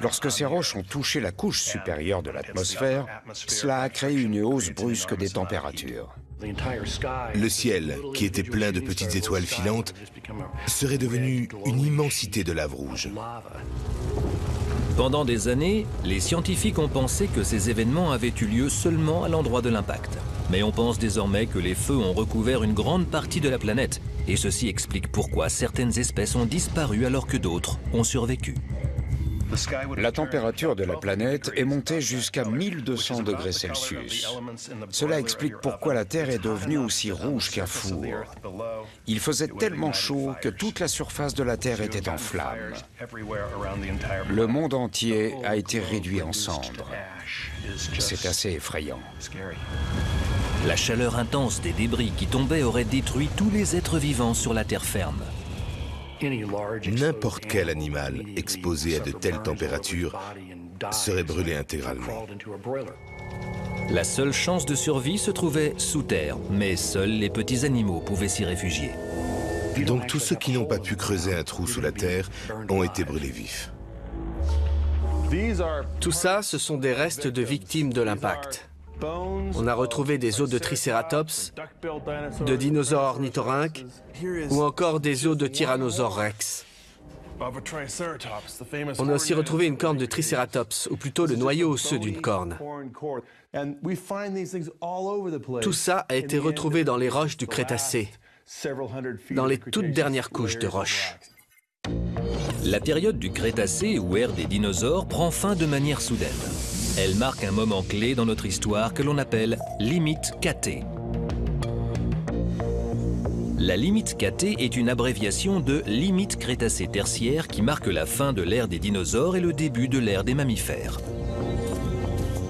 Lorsque ces roches ont touché la couche supérieure de l'atmosphère, cela a créé une hausse brusque des températures. Le ciel, qui était plein de petites étoiles filantes, serait devenu une immensité de lave rouge. Pendant des années, les scientifiques ont pensé que ces événements avaient eu lieu seulement à l'endroit de l'impact. Mais on pense désormais que les feux ont recouvert une grande partie de la planète, et ceci explique pourquoi certaines espèces ont disparu alors que d'autres ont survécu. La température de la planète est montée jusqu'à 1200 degrés Celsius. Cela explique pourquoi la Terre est devenue aussi rouge qu'un four. Il faisait tellement chaud que toute la surface de la Terre était en flammes. Le monde entier a été réduit en cendres. C'est assez effrayant. La chaleur intense des débris qui tombaient aurait détruit tous les êtres vivants sur la terre ferme. N'importe quel animal exposé à de telles températures serait brûlé intégralement. La seule chance de survie se trouvait sous terre, mais seuls les petits animaux pouvaient s'y réfugier. Donc tous ceux qui n'ont pas pu creuser un trou sous la terre ont été brûlés vifs. Tout ça, ce sont des restes de victimes de l'impact. On a retrouvé des os de tricératops, de dinosaures ornithorynques ou encore des os de tyrannosaure rex. On a aussi retrouvé une corne de tricératops, ou plutôt le noyau osseux d'une corne. Tout ça a été retrouvé dans les roches du Crétacé, dans les toutes dernières couches de roches. La période du Crétacé, ou ère des dinosaures, prend fin de manière soudaine. Elle marque un moment clé dans notre histoire que l'on appelle limite KT. La limite KT est une abréviation de limite Crétacé-Tertiaire qui marque la fin de l'ère des dinosaures et le début de l'ère des mammifères.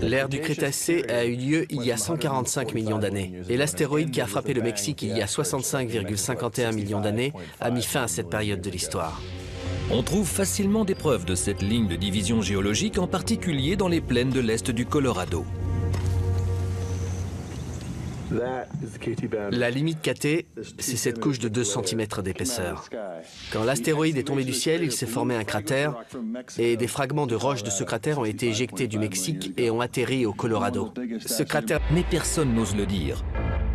L'ère du Crétacé a eu lieu il y a 145 millions d'années. Et l'astéroïde qui a frappé le Mexique il y a 65,51 millions d'années a mis fin à cette période de l'histoire. On trouve facilement des preuves de cette ligne de division géologique, en particulier dans les plaines de l'est du Colorado. La limite KT, c'est cette couche de 2 cm d'épaisseur. Quand l'astéroïde est tombé du ciel, il s'est formé un cratère et des fragments de roches de ce cratère ont été éjectés du Mexique et ont atterri au Colorado. Ce cratère... Mais personne n'ose le dire.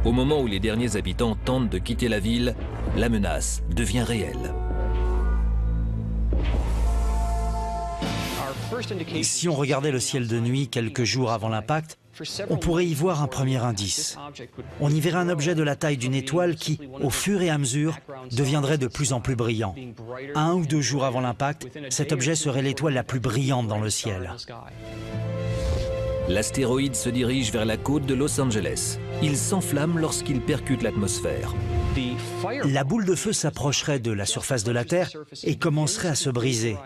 Au moment où les derniers habitants tentent de quitter la ville, la menace devient réelle. Si on regardait le ciel de nuit quelques jours avant l'impact, on pourrait y voir un premier indice. On y verrait un objet de la taille d'une étoile qui, au fur et à mesure, deviendrait de plus en plus brillant. 1 ou 2 jours avant l'impact, cet objet serait l'étoile la plus brillante dans le ciel. L'astéroïde se dirige vers la côte de Los Angeles. Il s'enflamme lorsqu'il percute l'atmosphère. La boule de feu s'approcherait de la surface de la Terre et commencerait à se briser.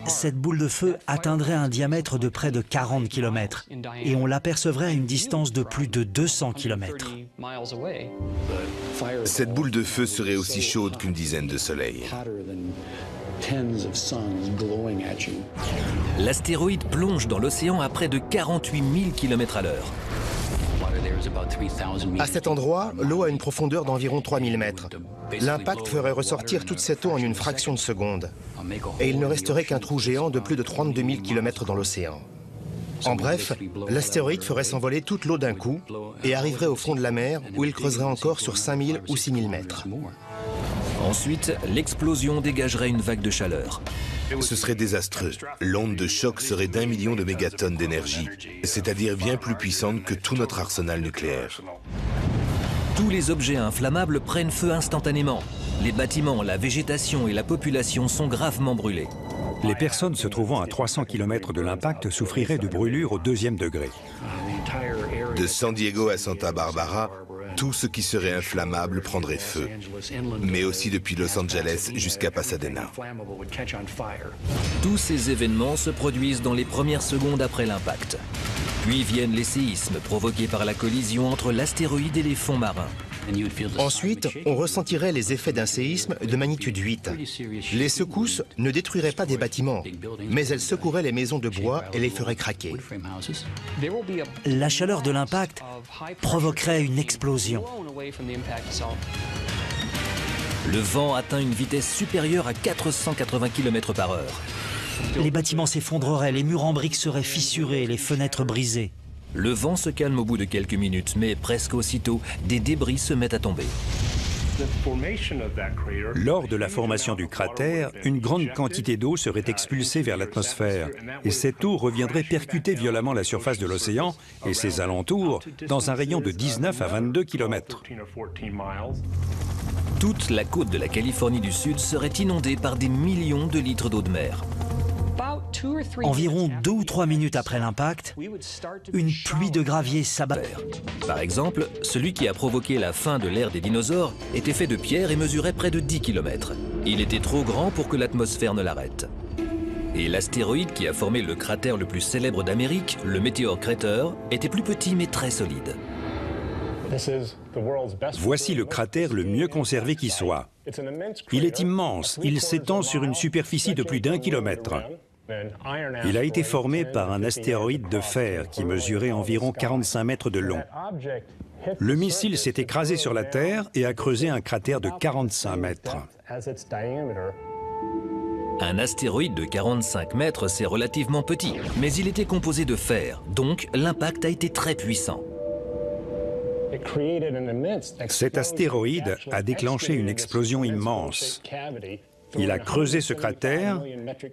Cette boule de feu atteindrait un diamètre de près de 40 km et on l'apercevrait à une distance de plus de 200 km. Cette boule de feu serait aussi chaude qu'une dizaine de soleils. L'astéroïde plonge dans l'océan à près de 48 000 km à l'heure. À cet endroit, l'eau a une profondeur d'environ 3000 mètres. L'impact ferait ressortir toute cette eau en une fraction de seconde. Et il ne resterait qu'un trou géant de plus de 32 000 km dans l'océan. En bref, l'astéroïde ferait s'envoler toute l'eau d'un coup et arriverait au fond de la mer où il creuserait encore sur 5000 ou 6000 mètres. Ensuite, l'explosion dégagerait une vague de chaleur. Ce serait désastreux. L'onde de choc serait d'1 million de mégatonnes d'énergie, c'est-à-dire bien plus puissante que tout notre arsenal nucléaire. Tous les objets inflammables prennent feu instantanément. Les bâtiments, la végétation et la population sont gravement brûlés. Les personnes se trouvant à 300 km de l'impact souffriraient de brûlures au 2e degré. De San Diego à Santa Barbara, tout ce qui serait inflammable prendrait feu, mais aussi depuis Los Angeles jusqu'à Pasadena. Tous ces événements se produisent dans les premières secondes après l'impact. Puis viennent les séismes provoqués par la collision entre l'astéroïde et les fonds marins. Ensuite, on ressentirait les effets d'un séisme de magnitude 8. Les secousses ne détruiraient pas des bâtiments, mais elles secoueraient les maisons de bois et les feraient craquer. La chaleur de l'impact provoquerait une explosion. Le vent atteint une vitesse supérieure à 480 km par heure. Les bâtiments s'effondreraient, les murs en briques seraient fissurés, les fenêtres brisées. Le vent se calme au bout de quelques minutes, mais presque aussitôt, des débris se mettent à tomber. Lors de la formation du cratère, une grande quantité d'eau serait expulsée vers l'atmosphère et cette eau reviendrait percuter violemment la surface de l'océan et ses alentours dans un rayon de 19 à 22 km. Toute la côte de la Californie du Sud serait inondée par des millions de litres d'eau de mer. Environ 2 ou 3 minutes après l'impact, une pluie de gravier s'abat. Par exemple, celui qui a provoqué la fin de l'ère des dinosaures était fait de pierre et mesurait près de 10 km. Il était trop grand pour que l'atmosphère ne l'arrête. Et l'astéroïde qui a formé le cratère le plus célèbre d'Amérique, le Meteor Crater, était plus petit mais très solide. Voici le cratère le mieux conservé qui soit. Il est immense, il s'étend sur une superficie de plus d'1 kilomètre. Il a été formé par un astéroïde de fer qui mesurait environ 45 mètres de long. Le missile s'est écrasé sur la Terre et a creusé un cratère de 45 mètres. Un astéroïde de 45 mètres, c'est relativement petit, mais il était composé de fer, donc l'impact a été très puissant. Cet astéroïde a déclenché une explosion immense. Il a creusé ce cratère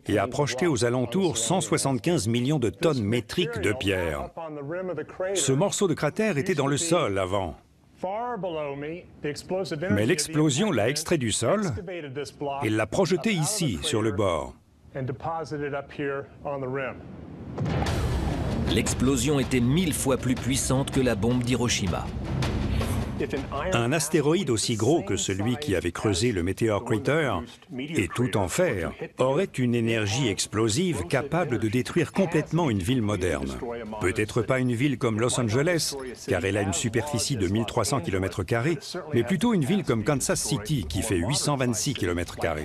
et a projeté aux alentours 175 millions de tonnes métriques de pierre. Ce morceau de cratère était dans le sol avant. Mais l'explosion l'a extrait du sol et l'a projeté ici, sur le bord. L'explosion était 1000 fois plus puissante que la bombe d'Hiroshima. Un astéroïde aussi gros que celui qui avait creusé le Meteor Crater, et tout en fer, aurait une énergie explosive capable de détruire complètement une ville moderne. Peut-être pas une ville comme Los Angeles, car elle a une superficie de 1300 km², mais plutôt une ville comme Kansas City, qui fait 826 km².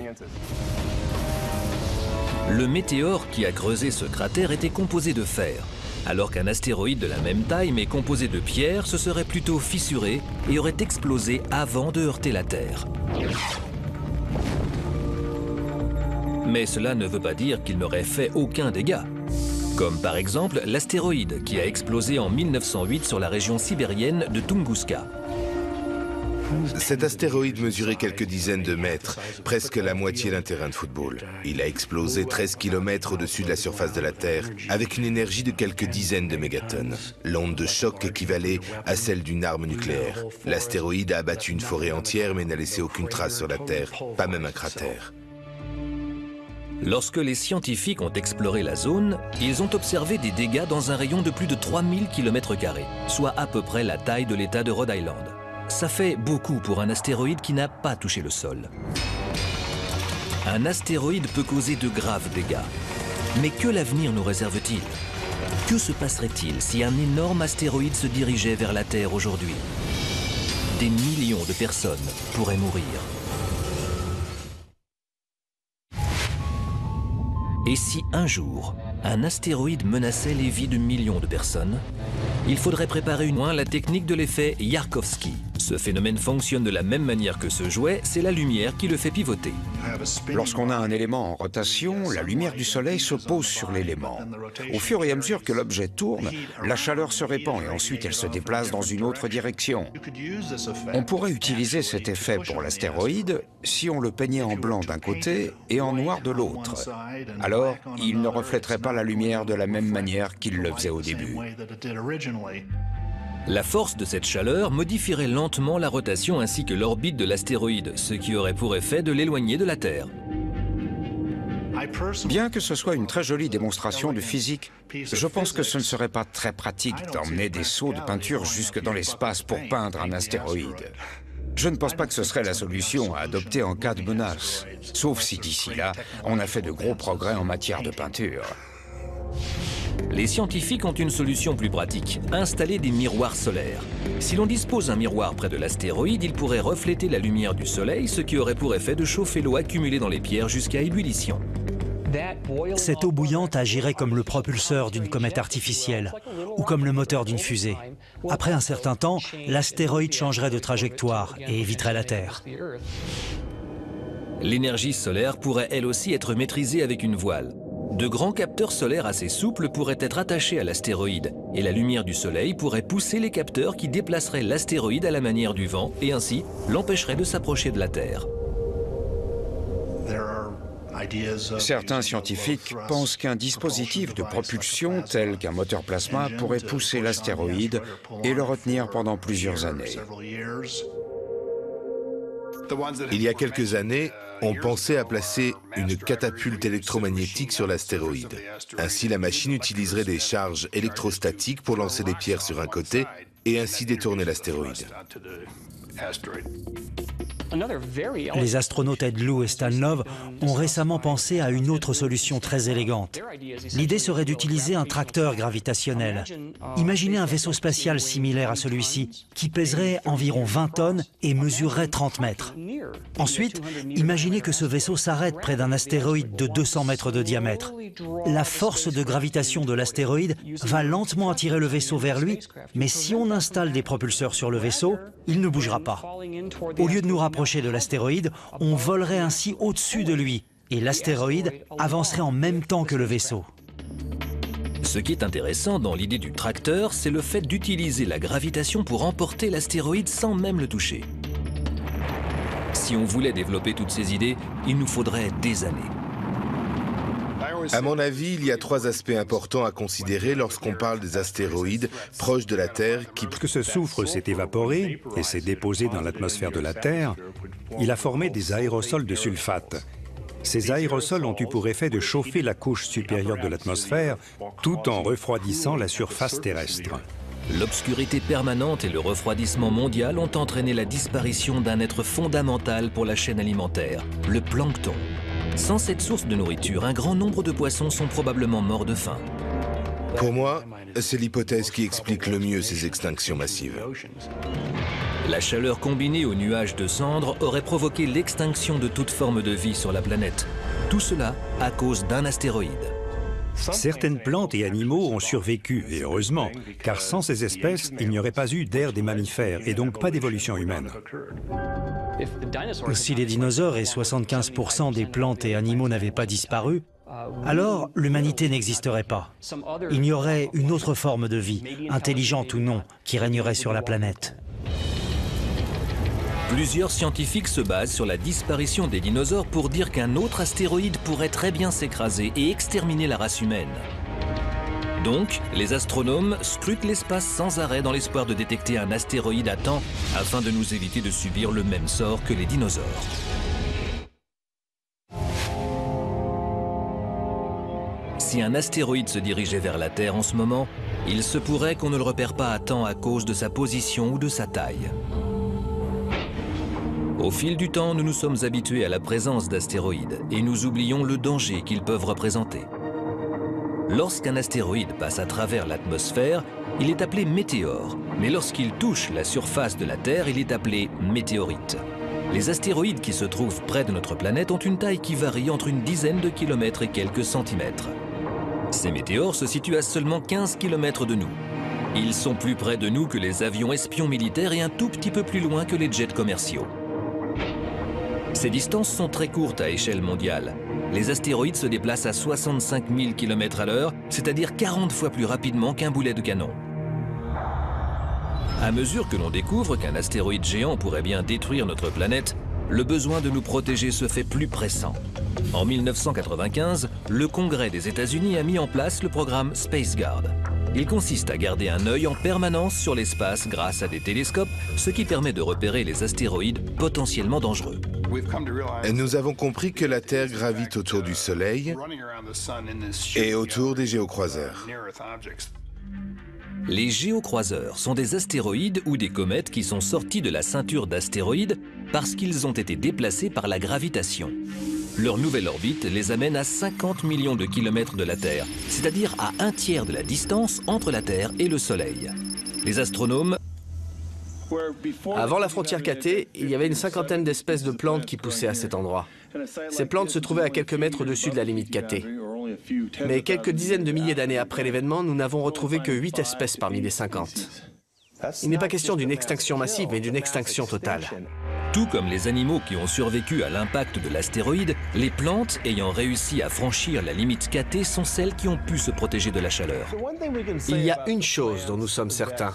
Le météore qui a creusé ce cratère était composé de fer, alors qu'un astéroïde de la même taille mais composé de pierre se serait plutôt fissuré et aurait explosé avant de heurter la Terre. Mais cela ne veut pas dire qu'il n'aurait fait aucun dégât. Comme par exemple l'astéroïde qui a explosé en 1908 sur la région sibérienne de Tunguska. Cet astéroïde mesurait quelques dizaines de mètres, presque la moitié d'un terrain de football. Il a explosé 13 km au-dessus de la surface de la Terre, avec une énergie de quelques dizaines de mégatonnes. L'onde de choc équivalait à celle d'une arme nucléaire. L'astéroïde a abattu une forêt entière, mais n'a laissé aucune trace sur la Terre, pas même un cratère. Lorsque les scientifiques ont exploré la zone, ils ont observé des dégâts dans un rayon de plus de 3000 km², soit à peu près la taille de l'État de Rhode Island. Ça fait beaucoup pour un astéroïde qui n'a pas touché le sol. Un astéroïde peut causer de graves dégâts. Mais que l'avenir nous réserve-t-il? Que se passerait-il si un énorme astéroïde se dirigeait vers la Terre aujourd'hui? Des millions de personnes pourraient mourir. Et si un jour, un astéroïde menaçait les vies de millions de personnes, il faudrait préparer la technique de l'effet Yarkovsky. Ce phénomène fonctionne de la même manière que ce jouet, c'est la lumière qui le fait pivoter. Lorsqu'on a un élément en rotation, la lumière du soleil se pose sur l'élément. Au fur et à mesure que l'objet tourne, la chaleur se répand et ensuite elle se déplace dans une autre direction. On pourrait utiliser cet effet pour l'astéroïde si on le peignait en blanc d'un côté et en noir de l'autre. Alors, il ne reflèterait pas la lumière de la même manière qu'il le faisait au début. La force de cette chaleur modifierait lentement la rotation ainsi que l'orbite de l'astéroïde, ce qui aurait pour effet de l'éloigner de la Terre. Bien que ce soit une très jolie démonstration de physique, je pense que ce ne serait pas très pratique d'emmener des seaux de peinture jusque dans l'espace pour peindre un astéroïde. Je ne pense pas que ce serait la solution à adopter en cas de menace, sauf si d'ici là, on a fait de gros progrès en matière de peinture. Les scientifiques ont une solution plus pratique, installer des miroirs solaires. Si l'on dispose d'un miroir près de l'astéroïde, il pourrait refléter la lumière du soleil, ce qui aurait pour effet de chauffer l'eau accumulée dans les pierres jusqu'à ébullition. Cette eau bouillante agirait comme le propulseur d'une comète artificielle ou comme le moteur d'une fusée. Après un certain temps, l'astéroïde changerait de trajectoire et éviterait la Terre. L'énergie solaire pourrait elle aussi être maîtrisée avec une voile. De grands capteurs solaires assez souples pourraient être attachés à l'astéroïde et la lumière du soleil pourrait pousser les capteurs qui déplaceraient l'astéroïde à la manière du vent et ainsi l'empêcheraient de s'approcher de la Terre. Certains scientifiques pensent qu'un dispositif de propulsion tel qu'un moteur plasma pourrait pousser l'astéroïde et le retenir pendant plusieurs années. Il y a quelques années, on pensait à placer une catapulte électromagnétique sur l'astéroïde. Ainsi, la machine utiliserait des charges électrostatiques pour lancer des pierres sur un côté et ainsi détourner l'astéroïde. Les astronautes Ed Lu et Stan Love ont récemment pensé à une autre solution très élégante. L'idée serait d'utiliser un tracteur gravitationnel. Imaginez un vaisseau spatial similaire à celui-ci, qui pèserait environ 20 tonnes et mesurerait 30 mètres. Ensuite, imaginez que ce vaisseau s'arrête près d'un astéroïde de 200 mètres de diamètre. La force de gravitation de l'astéroïde va lentement attirer le vaisseau vers lui, mais si on installe des propulseurs sur le vaisseau, il ne bougera pas. Au lieu de nous rapprocher de l'astéroïde, on volerait ainsi au-dessus de lui et l'astéroïde avancerait en même temps que le vaisseau. Ce qui est intéressant dans l'idée du tracteur, c'est le fait d'utiliser la gravitation pour emporter l'astéroïde sans même le toucher. Si on voulait développer toutes ces idées, il nous faudrait des années. À mon avis, il y a 3 aspects importants à considérer lorsqu'on parle des astéroïdes proches de la Terre qui... Lorsque ce soufre s'est évaporé et s'est déposé dans l'atmosphère de la Terre, il a formé des aérosols de sulfate. Ces aérosols ont eu pour effet de chauffer la couche supérieure de l'atmosphère tout en refroidissant la surface terrestre. L'obscurité permanente et le refroidissement mondial ont entraîné la disparition d'un être fondamental pour la chaîne alimentaire, le plancton. Sans cette source de nourriture, un grand nombre de poissons sont probablement morts de faim. Pour moi, c'est l'hypothèse qui explique le mieux ces extinctions massives. La chaleur combinée aux nuages de cendres aurait provoqué l'extinction de toute forme de vie sur la planète. Tout cela à cause d'un astéroïde. Certaines plantes et animaux ont survécu, et heureusement, car sans ces espèces, il n'y aurait pas eu d'ère des mammifères et donc pas d'évolution humaine. Si les dinosaures et 75% des plantes et animaux n'avaient pas disparu, alors l'humanité n'existerait pas. Il y aurait une autre forme de vie, intelligente ou non, qui régnerait sur la planète. Plusieurs scientifiques se basent sur la disparition des dinosaures pour dire qu'un autre astéroïde pourrait très bien s'écraser et exterminer la race humaine. Donc, les astronomes scrutent l'espace sans arrêt dans l'espoir de détecter un astéroïde à temps afin de nous éviter de subir le même sort que les dinosaures. Si un astéroïde se dirigeait vers la Terre en ce moment, il se pourrait qu'on ne le repère pas à temps à cause de sa position ou de sa taille. Au fil du temps, nous nous sommes habitués à la présence d'astéroïdes et nous oublions le danger qu'ils peuvent représenter. Lorsqu'un astéroïde passe à travers l'atmosphère, il est appelé météore, mais lorsqu'il touche la surface de la Terre, il est appelé météorite. Les astéroïdes qui se trouvent près de notre planète ont une taille qui varie entre une dizaine de kilomètres et quelques centimètres. Ces météores se situent à seulement 15 km de nous. Ils sont plus près de nous que les avions espions militaires et un tout petit peu plus loin que les jets commerciaux. Ces distances sont très courtes à échelle mondiale. Les astéroïdes se déplacent à 65 000 km à l'heure, c'est-à-dire 40 fois plus rapidement qu'un boulet de canon. À mesure que l'on découvre qu'un astéroïde géant pourrait bien détruire notre planète, le besoin de nous protéger se fait plus pressant. En 1995, le Congrès des États-Unis a mis en place le programme Space Guard. Il consiste à garder un œil en permanence sur l'espace grâce à des télescopes, ce qui permet de repérer les astéroïdes potentiellement dangereux. Nous avons compris que la Terre gravite autour du Soleil et autour des géocroiseurs. Les géocroiseurs sont des astéroïdes ou des comètes qui sont sortis de la ceinture d'astéroïdes parce qu'ils ont été déplacés par la gravitation. Leur nouvelle orbite les amène à 50 millions de kilomètres de la Terre, c'est-à-dire à un tiers de la distance entre la Terre et le Soleil. Les astronomes... Avant la frontière cathée, il y avait une cinquantaine d'espèces de plantes qui poussaient à cet endroit. Ces plantes se trouvaient à quelques mètres au-dessus de la limite cathée. Mais quelques dizaines de milliers d'années après l'événement, nous n'avons retrouvé que 8 espèces parmi les 50. Il n'est pas question d'une extinction massive, mais d'une extinction totale. Tout comme les animaux qui ont survécu à l'impact de l'astéroïde, les plantes ayant réussi à franchir la limite cathée sont celles qui ont pu se protéger de la chaleur. Il y a une chose dont nous sommes certains.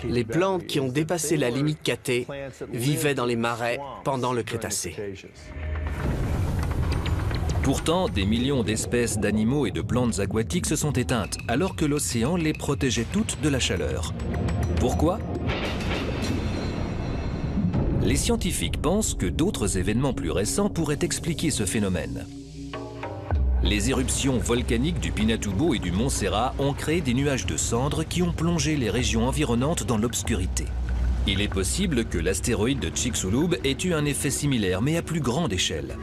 Les plantes qui ont dépassé la limite cathée vivaient dans les marais pendant le Crétacé. Pourtant, des millions d'espèces d'animaux et de plantes aquatiques se sont éteintes, alors que l'océan les protégeait toutes de la chaleur. Pourquoi ? Les scientifiques pensent que d'autres événements plus récents pourraient expliquer ce phénomène. Les éruptions volcaniques du Pinatubo et du Mont Serra ont créé des nuages de cendres qui ont plongé les régions environnantes dans l'obscurité. Il est possible que l'astéroïde de Chicxulub ait eu un effet similaire, mais à plus grande échelle.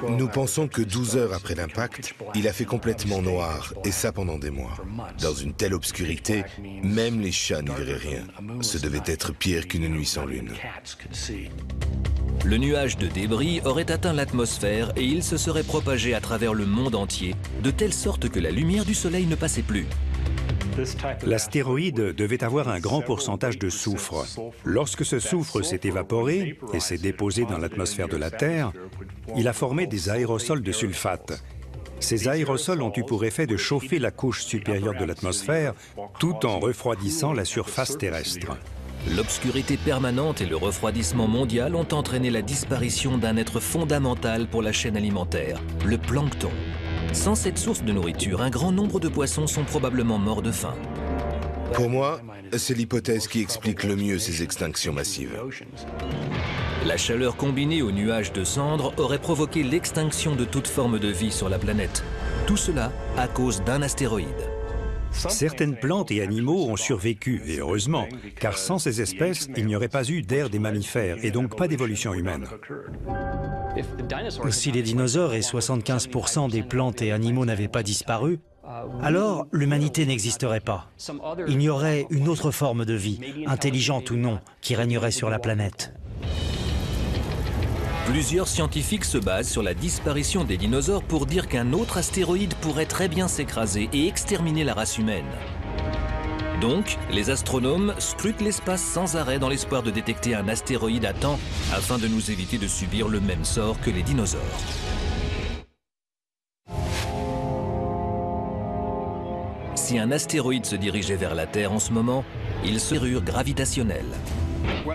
Nous pensons que 12 heures après l'impact, il a fait complètement noir, et ça pendant des mois. Dans une telle obscurité, même les chats n'y verraient rien. Ce devait être pire qu'une nuit sans lune. Le nuage de débris aurait atteint l'atmosphère et il se serait propagé à travers le monde entier, de telle sorte que la lumière du soleil ne passait plus. L'astéroïde devait avoir un grand pourcentage de soufre. Lorsque ce soufre s'est évaporé et s'est déposé dans l'atmosphère de la Terre, il a formé des aérosols de sulfate. Ces aérosols ont eu pour effet de chauffer la couche supérieure de l'atmosphère tout en refroidissant la surface terrestre. L'obscurité permanente et le refroidissement mondial ont entraîné la disparition d'un être fondamental pour la chaîne alimentaire, le plancton. Sans cette source de nourriture, un grand nombre de poissons sont probablement morts de faim. Pour moi, c'est l'hypothèse qui explique le mieux ces extinctions massives. La chaleur combinée aux nuages de cendres aurait provoqué l'extinction de toute forme de vie sur la planète. Tout cela à cause d'un astéroïde. Certaines plantes et animaux ont survécu, et heureusement, car sans ces espèces, il n'y aurait pas eu d'ère des mammifères et donc pas d'évolution humaine. Si les dinosaures et 75% des plantes et animaux n'avaient pas disparu, alors l'humanité n'existerait pas. Il y aurait une autre forme de vie, intelligente ou non, qui régnerait sur la planète. Plusieurs scientifiques se basent sur la disparition des dinosaures pour dire qu'un autre astéroïde pourrait très bien s'écraser et exterminer la race humaine. Donc, les astronomes scrutent l'espace sans arrêt dans l'espoir de détecter un astéroïde à temps afin de nous éviter de subir le même sort que les dinosaures. Si un astéroïde se dirigeait vers la Terre en ce moment, il serait serrure gravitationnelle.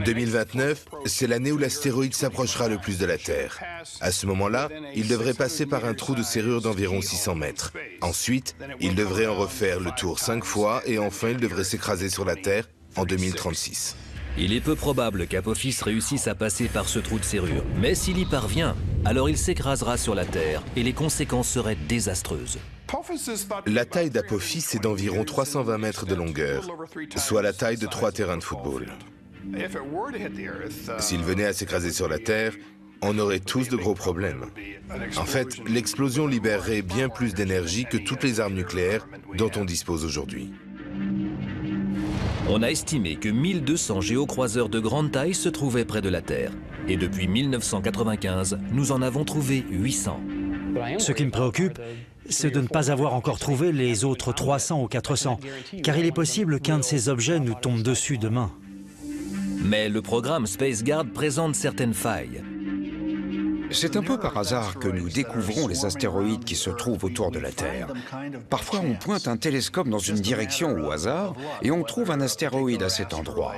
2029, c'est l'année où l'astéroïde s'approchera le plus de la Terre. À ce moment-là, il devrait passer par un trou de serrure d'environ 600 mètres. Ensuite, il devrait en refaire le tour 5 fois et enfin il devrait s'écraser sur la Terre en 2036. Il est peu probable qu'Apophis réussisse à passer par ce trou de serrure. Mais s'il y parvient, alors il s'écrasera sur la Terre et les conséquences seraient désastreuses. La taille d'Apophis est d'environ 320 mètres de longueur, soit la taille de 3 terrains de football. S'il venait à s'écraser sur la Terre, on aurait tous de gros problèmes. En fait, l'explosion libérerait bien plus d'énergie que toutes les armes nucléaires dont on dispose aujourd'hui. On a estimé que 1200 géocroiseurs de grande taille se trouvaient près de la Terre. Et depuis 1995, nous en avons trouvé 800. Ce qui me préoccupe, c'est de ne pas avoir encore trouvé les autres 300 ou 400, car il est possible qu'un de ces objets nous tombe dessus demain. Mais le programme SpaceGuard présente certaines failles. C'est un peu par hasard que nous découvrons les astéroïdes qui se trouvent autour de la Terre. Parfois, on pointe un télescope dans une direction au hasard et on trouve un astéroïde à cet endroit.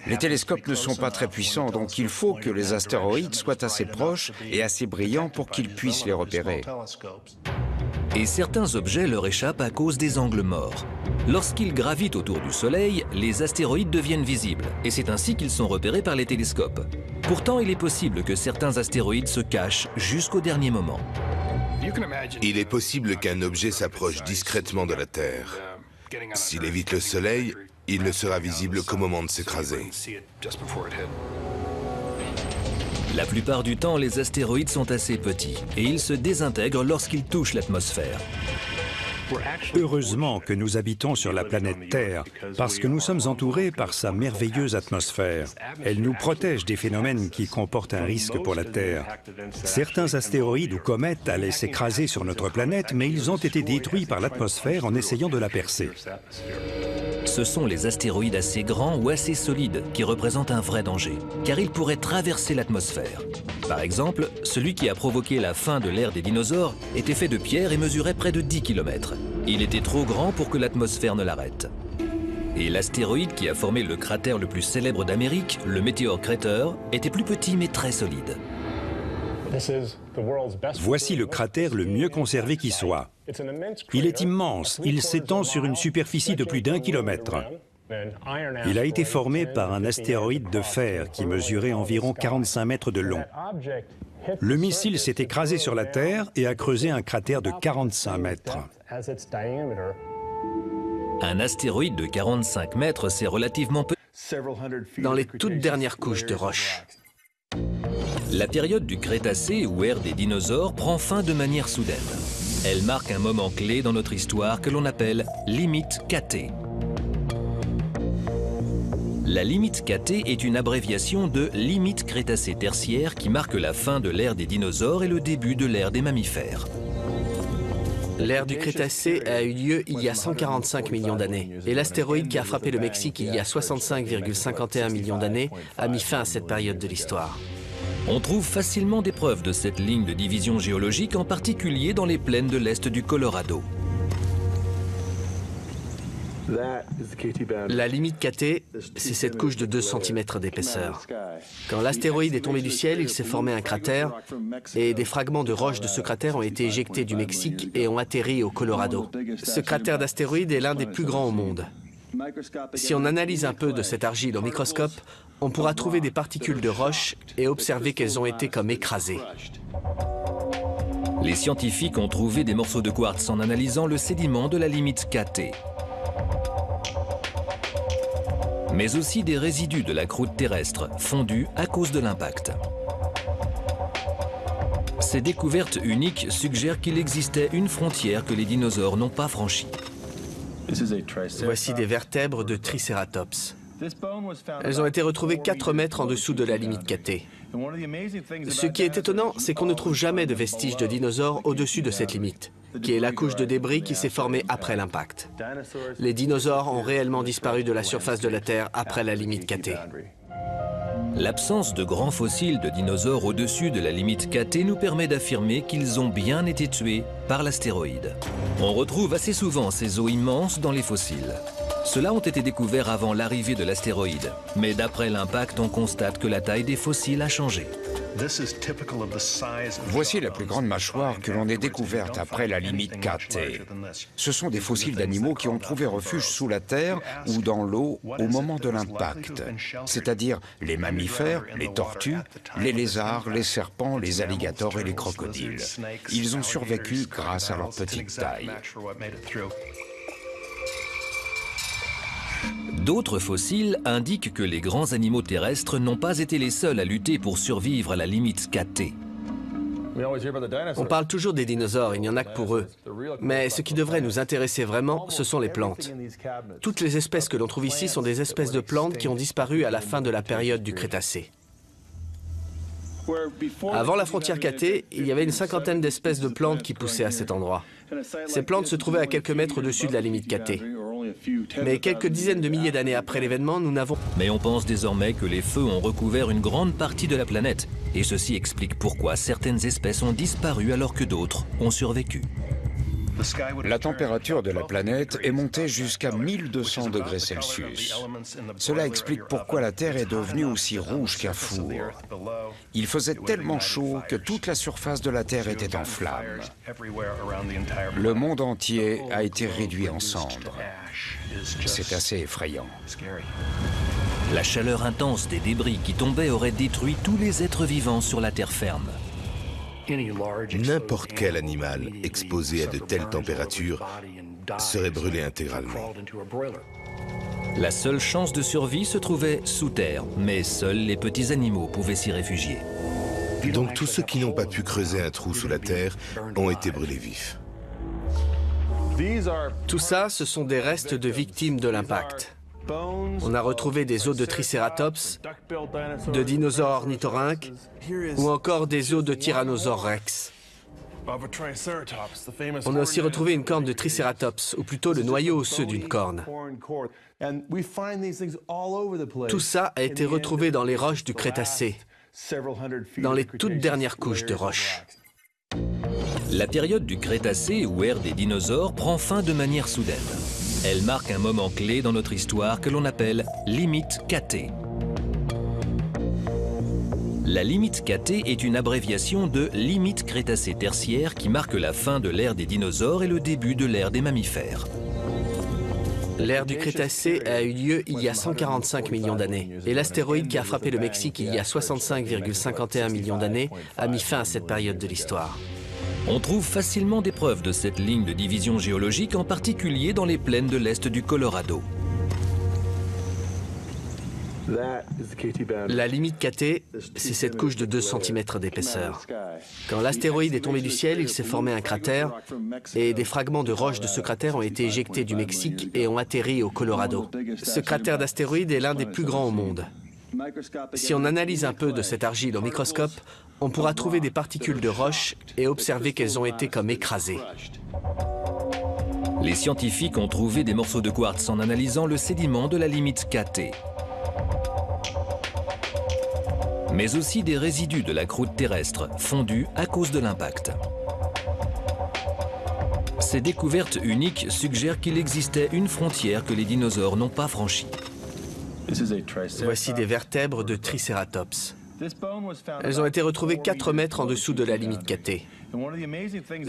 Les télescopes ne sont pas très puissants, donc il faut que les astéroïdes soient assez proches et assez brillants pour qu'ils puissent les repérer. Et certains objets leur échappent à cause des angles morts. Lorsqu'ils gravitent autour du Soleil, les astéroïdes deviennent visibles, et c'est ainsi qu'ils sont repérés par les télescopes. Pourtant, il est possible que certains astéroïdes se cachent jusqu'au dernier moment. Il est possible qu'un objet s'approche discrètement de la Terre. S'il évite le Soleil, il ne sera visible qu'au moment de s'écraser. La plupart du temps, les astéroïdes sont assez petits, et ils se désintègrent lorsqu'ils touchent l'atmosphère. Heureusement que nous habitons sur la planète Terre, parce que nous sommes entourés par sa merveilleuse atmosphère. Elle nous protège des phénomènes qui comportent un risque pour la Terre. Certains astéroïdes ou comètes allaient s'écraser sur notre planète, mais ils ont été détruits par l'atmosphère en essayant de la percer. Ce sont les astéroïdes assez grands ou assez solides qui représentent un vrai danger, car ils pourraient traverser l'atmosphère. Par exemple, celui qui a provoqué la fin de l'ère des dinosaures était fait de pierre et mesurait près de 10 km. Il était trop grand pour que l'atmosphère ne l'arrête. Et l'astéroïde qui a formé le cratère le plus célèbre d'Amérique, le météore Crater, était plus petit mais très solide. Voici le cratère le mieux conservé qui soit. Il est immense, il s'étend sur une superficie de plus d'1 kilomètre. Il a été formé par un astéroïde de fer qui mesurait environ 45 mètres de long. Le missile s'est écrasé sur la Terre et a creusé un cratère de 45 mètres. Un astéroïde de 45 mètres, c'est relativement peu. Dans les toutes dernières couches de roches. La période du Crétacé, ou ère des dinosaures, prend fin de manière soudaine. Elle marque un moment clé dans notre histoire que l'on appelle limite KT. La limite KT est une abréviation de limite Crétacé-Tertiaire qui marque la fin de l'ère des dinosaures et le début de l'ère des mammifères. L'ère du Crétacé a eu lieu il y a 145 millions d'années. Et l'astéroïde qui a frappé le Mexique il y a 65,51 millions d'années a mis fin à cette période de l'histoire. On trouve facilement des preuves de cette ligne de division géologique, en particulier dans les plaines de l'est du Colorado. La limite KT, c'est cette couche de 2 cm d'épaisseur. Quand l'astéroïde est tombé du ciel, il s'est formé un cratère et des fragments de roches de ce cratère ont été éjectés du Mexique et ont atterri au Colorado. Ce cratère d'astéroïde est l'un des plus grands au monde. Si on analyse un peu de cette argile au microscope, on pourra trouver des particules de roche et observer qu'elles ont été comme écrasées. Les scientifiques ont trouvé des morceaux de quartz en analysant le sédiment de la limite KT. Mais aussi des résidus de la croûte terrestre fondus à cause de l'impact. Ces découvertes uniques suggèrent qu'il existait une frontière que les dinosaures n'ont pas franchie. Voici des vertèbres de Triceratops. Elles ont été retrouvées 4 mètres en dessous de la limite KT. Ce qui est étonnant, c'est qu'on ne trouve jamais de vestiges de dinosaures au-dessus de cette limite, qui est la couche de débris qui s'est formée après l'impact. Les dinosaures ont réellement disparu de la surface de la Terre après la limite KT. L'absence de grands fossiles de dinosaures au-dessus de la limite KT nous permet d'affirmer qu'ils ont bien été tués par l'astéroïde. On retrouve assez souvent ces os immenses dans les fossiles. Ceux-là ont été découverts avant l'arrivée de l'astéroïde, mais d'après l'impact, on constate que la taille des fossiles a changé. Voici la plus grande mâchoire que l'on ait découverte après la limite KT. Ce sont des fossiles d'animaux qui ont trouvé refuge sous la terre ou dans l'eau au moment de l'impact, c'est-à-dire les mammifères, les tortues, les lézards, les serpents, les alligators et les crocodiles. Ils ont survécu grâce à leur petite taille. D'autres fossiles indiquent que les grands animaux terrestres n'ont pas été les seuls à lutter pour survivre à la limite KT. On parle toujours des dinosaures, il n'y en a que pour eux. Mais ce qui devrait nous intéresser vraiment, ce sont les plantes. Toutes les espèces que l'on trouve ici sont des espèces de plantes qui ont disparu à la fin de la période du Crétacé. Avant la frontière KT, il y avait une 50aine d'espèces de plantes qui poussaient à cet endroit. Ces plantes se trouvaient à quelques mètres au-dessus de la limite KT. Mais quelques dizaines de milliers d'années après l'événement, nous n'avons... Mais on pense désormais que les feux ont recouvert une grande partie de la planète. Et ceci explique pourquoi certaines espèces ont disparu alors que d'autres ont survécu. La température de la planète est montée jusqu'à 1200 degrés Celsius. Cela explique pourquoi la Terre est devenue aussi rouge qu'un four. Il faisait tellement chaud que toute la surface de la Terre était en flammes. Le monde entier a été réduit en cendres. C'est assez effrayant. La chaleur intense des débris qui tombaient aurait détruit tous les êtres vivants sur la terre ferme. N'importe quel animal exposé à de telles températures serait brûlé intégralement. La seule chance de survie se trouvait sous terre, mais seuls les petits animaux pouvaient s'y réfugier. Donc tous ceux qui n'ont pas pu creuser un trou sous la terre ont été brûlés vifs. Tout ça, ce sont des restes de victimes de l'impact. On a retrouvé des os de Triceratops, de dinosaures ornithorynques ou encore des os de Tyrannosaure rex. On a aussi retrouvé une corne de Triceratops, ou plutôt le noyau osseux d'une corne. Tout ça a été retrouvé dans les roches du Crétacé, dans les toutes dernières couches de roches. La période du Crétacé, ou ère des dinosaures, prend fin de manière soudaine. Elle marque un moment clé dans notre histoire que l'on appelle limite KT. La limite KT est une abréviation de limite Crétacé tertiaire qui marque la fin de l'ère des dinosaures et le début de l'ère des mammifères. L'ère du Crétacé a eu lieu il y a 145 millions d'années. Et l'astéroïde qui a frappé le Mexique il y a 65,51 millions d'années a mis fin à cette période de l'histoire. On trouve facilement des preuves de cette ligne de division géologique, en particulier dans les plaines de l'est du Colorado. La limite KT, c'est cette couche de 2 cm d'épaisseur. Quand l'astéroïde est tombé du ciel, il s'est formé un cratère et des fragments de roches de ce cratère ont été éjectés du Mexique et ont atterri au Colorado. Ce cratère d'astéroïde est l'un des plus grands au monde. Si on analyse un peu de cette argile au microscope, on pourra trouver des particules de roche et observer qu'elles ont été comme écrasées. Les scientifiques ont trouvé des morceaux de quartz en analysant le sédiment de la limite KT. Mais aussi des résidus de la croûte terrestre fondus à cause de l'impact. Ces découvertes uniques suggèrent qu'il existait une frontière que les dinosaures n'ont pas franchie. Voici des vertèbres de Triceratops. Elles ont été retrouvées 4 mètres en dessous de la limite KT.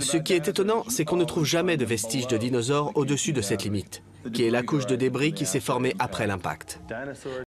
Ce qui est étonnant, c'est qu'on ne trouve jamais de vestiges de dinosaures au-dessus de cette limite, qui est la couche de débris qui s'est formée après l'impact.